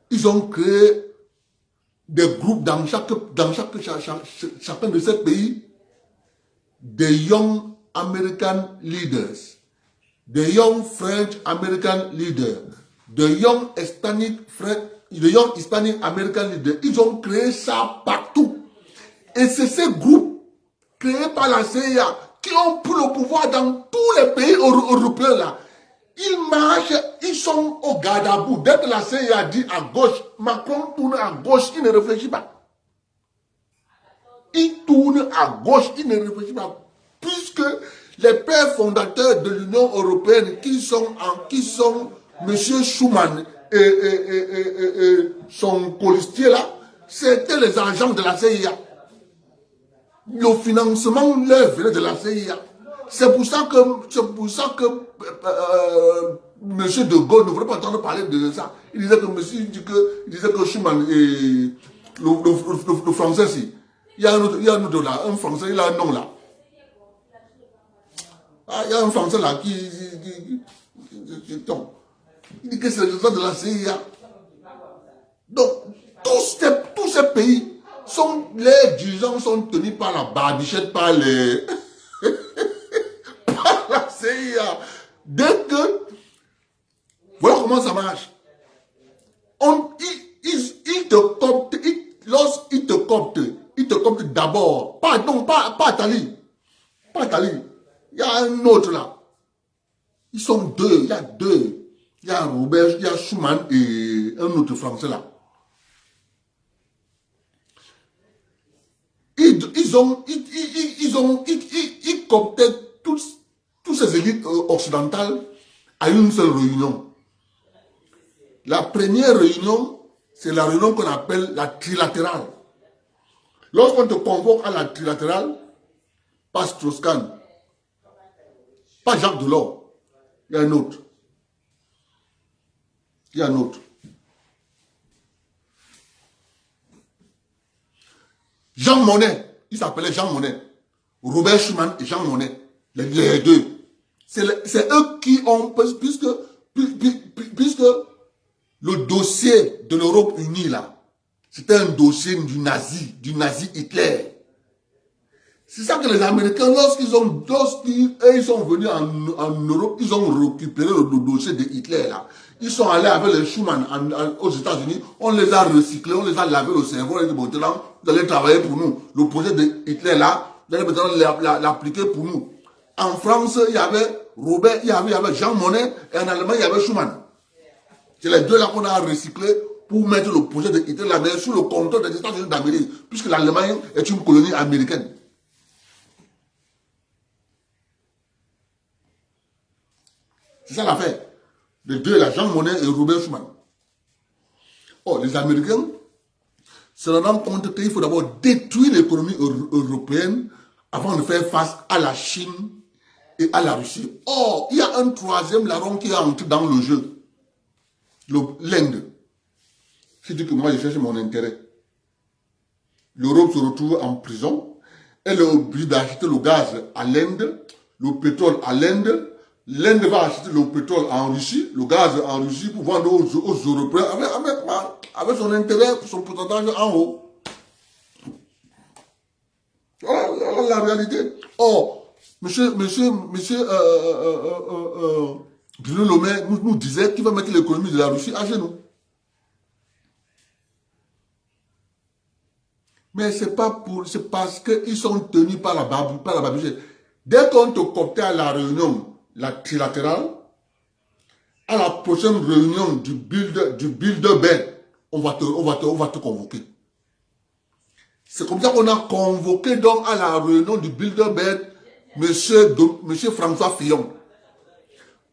ils ont créé des groupes dans chacun de ces pays, des Young American Leaders, des Young French American Leaders, des Young Hispanic American Leaders. Ils ont créé ça partout. Et c'est ces groupes créés par la CIA qui ont pris le pouvoir dans tous les pays européens là. Ils marchent, ils sont au garde-à-bout. Dès que la CIA dit à gauche, Macron tourne à gauche, il ne réfléchit pas. Il tourne à gauche, il ne réfléchit pas. Puisque les pères fondateurs de l'Union européenne, qui sont M. Schuman et son colistier là, c'était les agents de la CIA. Le financement leur venait de la CIA. C'est pour ça que M. De Gaulle ne voulait pas entendre parler de ça. Il disait que Schuman et le français, si. Il y a un autre là, un français, il a un nom là. Ah, il y a un français là qui tombe. Il dit que c'est les gens de la CIA. Donc, tous ces pays, les dirigeants sont tenus par la barbichette, par les... par la CIA. Dès que... Voilà comment ça marche. Ils te coptent, lorsqu'ils te coptent d'abord. Pas Tali. Pas Tali. Il y a un autre là. Ils sont deux. Il y a deux. Il y a Robert, il y a Schuman et un autre français là. Ils coptaient toutes ces élites occidentales à une seule réunion. La première réunion, c'est la réunion qu'on appelle la trilatérale. Lorsqu'on te convoque à la trilatérale, pas Strauss-Kahn, pas Jacques Delors, il y a un autre. Il y a un autre. Jean Monnet, il s'appelait Jean Monnet. Robert Schuman et Jean Monnet, les deux. C'est eux qui ont, puisque le dossier de l'Europe unie là, c'était un dossier du nazi Hitler. C'est ça que les Américains, lorsqu'ils sont venus en Europe, ils ont récupéré le dossier de Hitler là. Ils sont allés avec les Schuman aux États-Unis, on les a recyclés, on les a lavé le cerveau, on les a dit, bon, maintenant, vous allez travailler pour nous. Le projet de Hitler là, vous allez maintenant l'appliquer pour nous. En France, il y avait Robert, il y avait Jean Monnet, et en Allemagne, il y avait Schuman. C'est les deux là qu'on a recyclés pour mettre le projet de Hitler là, mais sous le contrôle des États-Unis d'Amérique, puisque l'Allemagne est une colonie américaine. C'est ça l'affaire. Les deux là, Jean Monnet et Robert Schuman. Oh, les Américains se rendant compte qu'il faut d'abord détruire l'économie européenne avant de faire face à la Chine et à la Russie. Or, il y a un troisième larron qui est entré dans le jeu. L'Inde. Je dis que moi, je cherche mon intérêt. L'Europe se retrouve en prison. Elle est obligée d'acheter le gaz à l'Inde, le pétrole à l'Inde. L'Inde va acheter le pétrole en Russie, le gaz en Russie pour vendre aux Européens avec son intérêt, son pourcentage en haut. Voilà la réalité. Or, monsieur Bruno Le Maire nous disait qu'il va mettre l'économie de la Russie à genoux. Mais c'est parce qu'ils sont tenus par la barbichette. Dès qu'on te coptait à la réunion, la trilatérale, à la prochaine réunion du Bilderberg, on va te convoquer. C'est comme ça qu'on a convoqué donc à la réunion du Bilderberg monsieur François Fillon.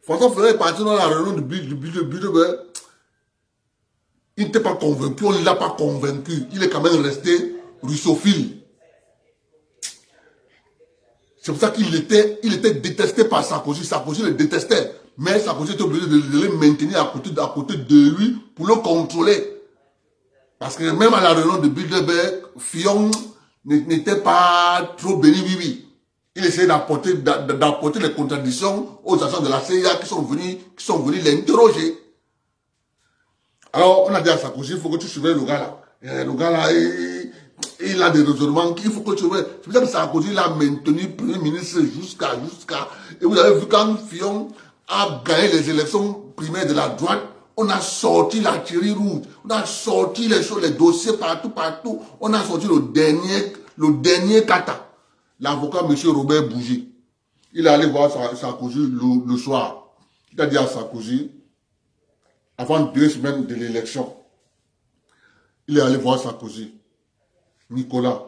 François Fillon est parti dans la réunion du Bilderberg. Il n'était pas convaincu, on ne l'a pas convaincu. Il est quand même resté russophile. C'est pour ça qu'il était détesté par Sarkozy. Sarkozy le détestait. Mais Sarkozy était obligé de le maintenir à côté de lui pour le contrôler. Parce que même à la réunion de Bilderberg, Fillon n'était pas trop béni, oui. Il essayait d'apporter les contradictions aux agents de la CIA qui sont venus l'interroger. Alors, on a dit à Sarkozy, il faut que tu surveilles le gars là. Et le gars là, il a des raisonnements qu'il faut que tu surveilles. C'est pour ça que Sarkozy l'a maintenu Premier ministre jusqu'à... Et vous avez vu quand Fillon a gagné les élections primaires de la droite, on a sorti l'artillerie rouge, on a sorti les choses, les dossiers partout. On a sorti le dernier kata. L'avocat, M. Robert Bougie, il est allé voir Sarkozy le soir. Il a dit à Sarkozy, avant 2 semaines de l'élection, il est allé voir Sarkozy. Nicolas,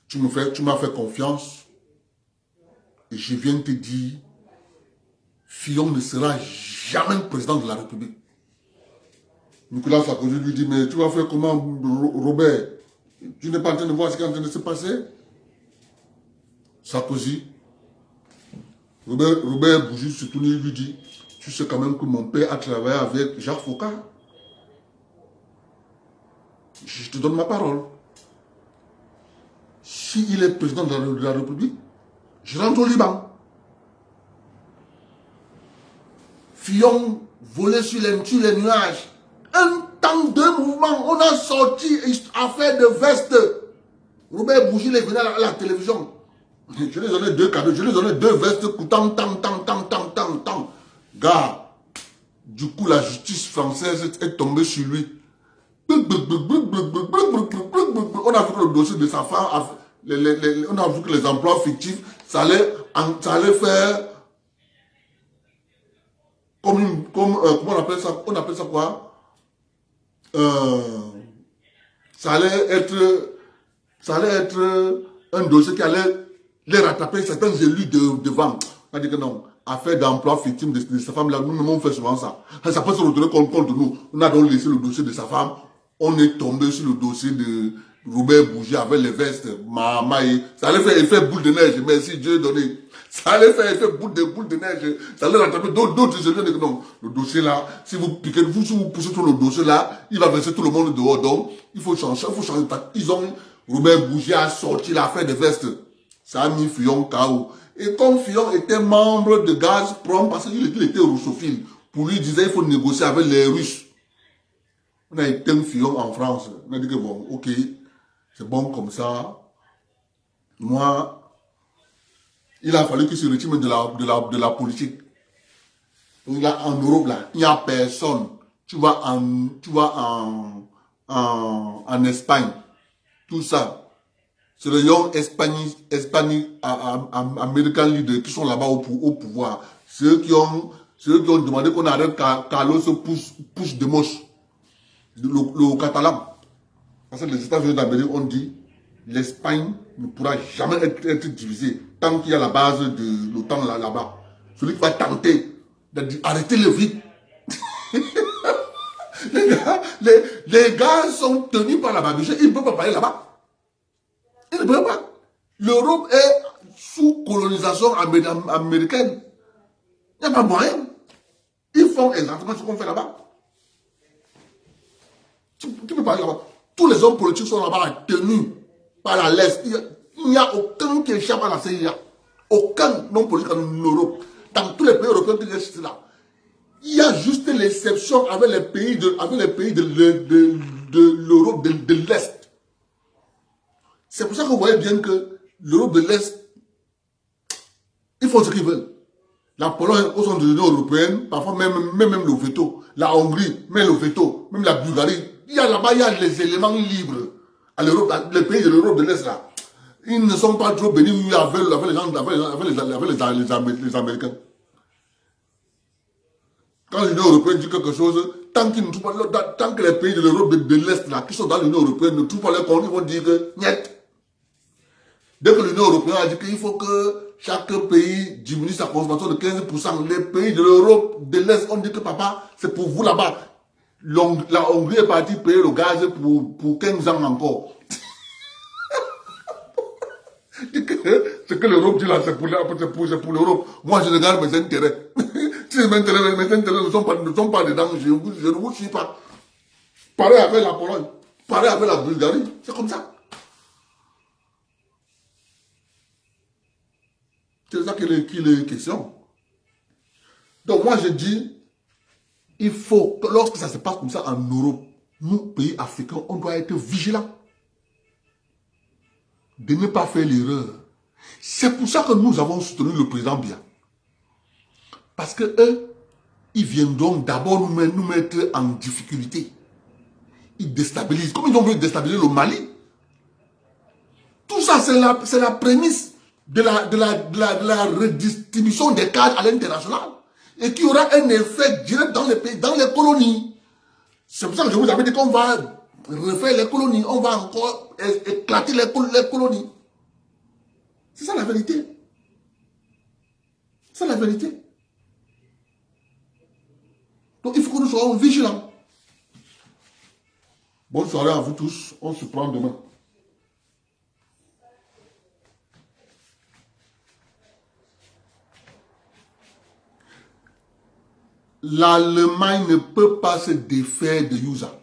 tu m'as fait confiance et je viens te dire, Fillon ne sera jamais président de la République. Nicolas Sarkozy lui dit, mais tu vas faire comment, Robert? Tu n'es pas en train de voir ce qui est en train de se passer? Sarkozy, Robert Bougie se tourne et lui dit, tu sais quand même que mon père a travaillé avec Jacques Faucard. Je te donne ma parole. S'il est président de la République, je rentre au Liban. Fillon volait sur les nuages. Un temps de mouvement, on a sorti affaire de veste. Robert Bougie est venu à la télévision. Je lui ai donné 2 cadeaux. Je lui ai donné 2 vestes coûtant tant. Gars, du coup, la justice française est tombée sur lui. On a vu que le dossier de sa femme, on a vu que les emplois fictifs, ça allait faire comment on appelle ça? On appelle ça quoi? Ça allait être un dossier qui allait les rattraper certains élus devant. On a dit que non, affaire d'emploi fictif de sa femme, là, nous on fait souvent ça. Ça peut se retourner contre nous. On a donc laissé le dossier de sa femme. On est tombé sur le dossier de Robert Bougie avec les vestes. Ça allait faire effet boule de neige. Merci Dieu donné. Ça allait faire effet boule de neige. Ça allait rattraper d'autres élus. Non, le dossier là, si vous poussez tout le dossier là, il va verser tout le monde dehors. Donc, il faut changer. Robert Bougie a sorti l'affaire des vestes. Ça a mis Fillon KO. Et comme Fillon était membre de Gazprom, parce qu'il était russophile, pour lui disait il faut négocier avec les Russes. On a éteint Fillon en France. On a dit que bon, ok, c'est bon comme ça. Moi, il a fallu qu'il se retire de la politique. Donc là, en Europe, là, il n'y a personne. Tu vas en Espagne, tout ça. C'est les Young American Leaders qui sont là-bas au pouvoir. Ceux qui ont demandé qu'on arrête Carlos Puigdemont, le catalan. Parce que les États-Unis d'Amérique ont dit l'Espagne ne pourra jamais être divisée tant qu'il y a la base de l'OTAN là-bas. Celui qui va tenter d'arrêter le vide. les gars sont tenus par la babiche, ils ne peuvent pas parler là-bas. Ils ne peuvent pas. L'Europe est sous colonisation américaine. Il n'y a pas moyen. Ils font exactement ce qu'on fait là-bas. Tu peux parler là-bas. Tous les hommes politiques sont là-bas tenus par la laisse. Il n'y a aucun qui échappe à la CIA. Aucun homme politique en Europe. Dans tous les pays européens qui restent là. Il y a juste l'exception avec les pays de l'Europe de l'Est. C'est pour ça que vous voyez bien que l'Europe de l'Est, ils font ce qu'ils veulent. La Pologne, au sein de l'Union européenne, parfois même le veto. La Hongrie, même le veto. Même la Bulgarie. Là-bas, il y a les éléments libres. À l'Europe, les pays de l'Europe de l'Est, là, ils ne sont pas trop bénis avec les Américains. Quand l'Union européenne dit quelque chose, tant que les pays de l'Europe de l'Est, là, qui sont dans l'Union européenne, ne trouvent pas leur compte, ils vont dire que niet. Dès que l'Union européenne a dit qu'il faut que chaque pays diminue sa consommation de 15%, les pays de l'Europe de l'Est ont dit que papa, c'est pour vous là-bas. La Hongrie est partie payer le gaz pour 15 ans encore. Ce que l'Europe dit là, c'est pour l'Europe. Moi, je regarde mes intérêts. Si maintenant ne sont pas dedans, je ne vous suis pas. Pareil avec la Pologne, pareil avec la Bulgarie, c'est comme ça. C'est ça qu'il est question. Donc moi je dis, il faut, que lorsque ça se passe comme ça en Europe, nous, pays africains, on doit être vigilants. De ne pas faire l'erreur. C'est pour ça que nous avons soutenu le président Biya. Parce que eux, ils viendront d'abord nous mettre en difficulté. Ils déstabilisent. Comme ils ont voulu déstabiliser le Mali. Tout ça, c'est la prémisse de la redistribution des cadres à l'international. Et qui aura un effet direct dans les pays, dans les colonies. C'est pour ça que je vous avais dit qu'on va refaire les colonies. On va encore éclater les colonies. C'est ça la vérité. C'est la vérité. Donc il faut que nous soyons vigilants. Bonne soirée à vous tous. On se prend demain. L'Allemagne ne peut pas se défaire de Yusa.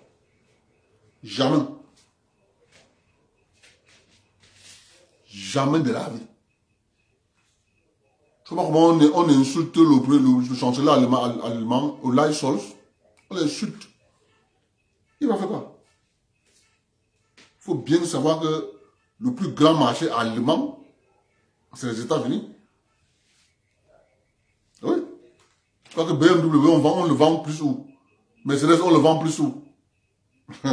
Jamais. Jamais de la vie. Je ne sais pas comment on insulte le chancelier allemand, Olaf Scholz. On l'insulte. Il va faire quoi? Il faut bien savoir que le plus grand marché allemand, c'est les États-Unis. Oui. Je crois que BMW, on le vend plus où? Mercedes, on le vend plus où? Il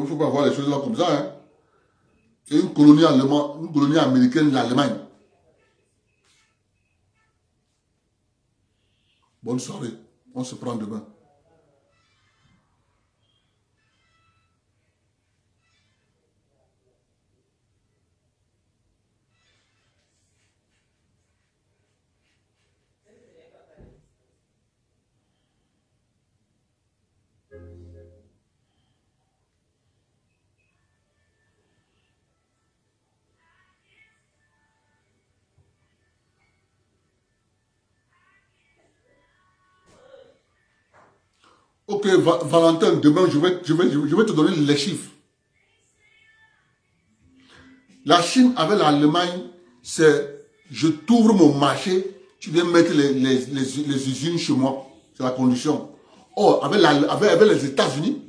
ne faut pas voir les choses là comme ça. Hein. C'est une colonie allemande, une colonie américaine, l'Allemagne. Bonne soirée. On se prend demain. Ok, Valentin, demain, je vais te donner les chiffres. La Chine avec l'Allemagne, c'est je t'ouvre mon marché, tu viens mettre les usines chez moi. C'est la condition. Or, avec les États-Unis,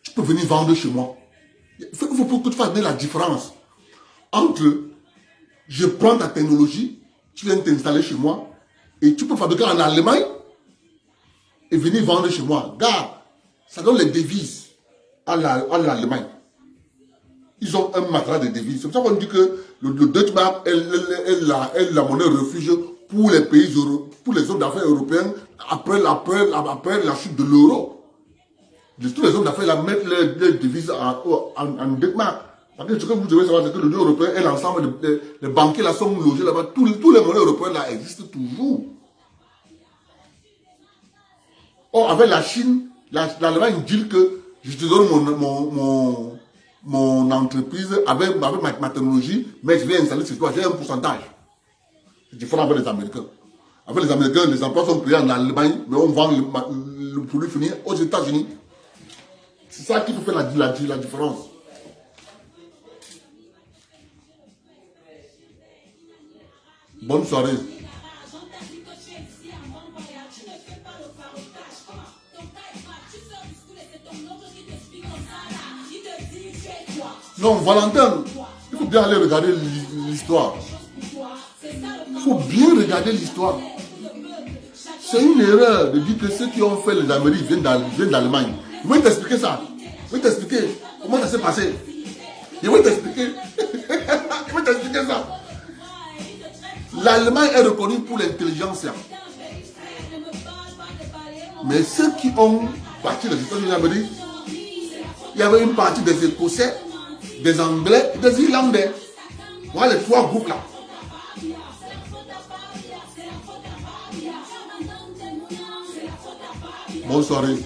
tu peux venir vendre chez moi. Il faut que tu fasses bien la différence entre je prends ta technologie, tu viens t'installer chez moi et tu peux fabriquer en Allemagne et venir vendre chez moi. Gars, ça donne les devises à l'Allemagne. Ils ont un matelas de devises. C'est pour ça qu'on dit que le Deutsche Mark est la monnaie refuge pour les pays, pour les hommes d'affaires européens après la chute de l'euro. Tous les hommes d'affaires mettent les devises en Deutsche Mark. Parce que ce que vous devez savoir, c'est que l'Union européenne et l'ensemble des banquiers là sont logés là-bas. Tous les monnaies européennes là existent toujours. Or, avec la Chine, l'Allemagne dit que je te donne mon entreprise avec ma technologie, mais je vais installer chez toi, j'ai un pourcentage. C'est différent avec les Américains. Avec les Américains, les emplois sont créés en Allemagne, mais on vend le produit fini aux États-Unis. C'est ça qui fait la différence. Bonne soirée. Non, Valentin, il faut bien aller regarder l'histoire. Il faut bien regarder l'histoire. C'est une erreur de dire que ceux qui ont fait les Amériques viennent d'Allemagne. Je vais t'expliquer ça. Je vais t'expliquer comment ça s'est passé. Je vais t'expliquer. Je vais t'expliquer ça. L'Allemagne est reconnue pour l'intelligence. Mais ceux qui ont parti des États-Unis d'Amérique, il y avait une partie des Écossais, des Anglais, des Irlandais. Voilà les trois groupes là. Bonne soirée.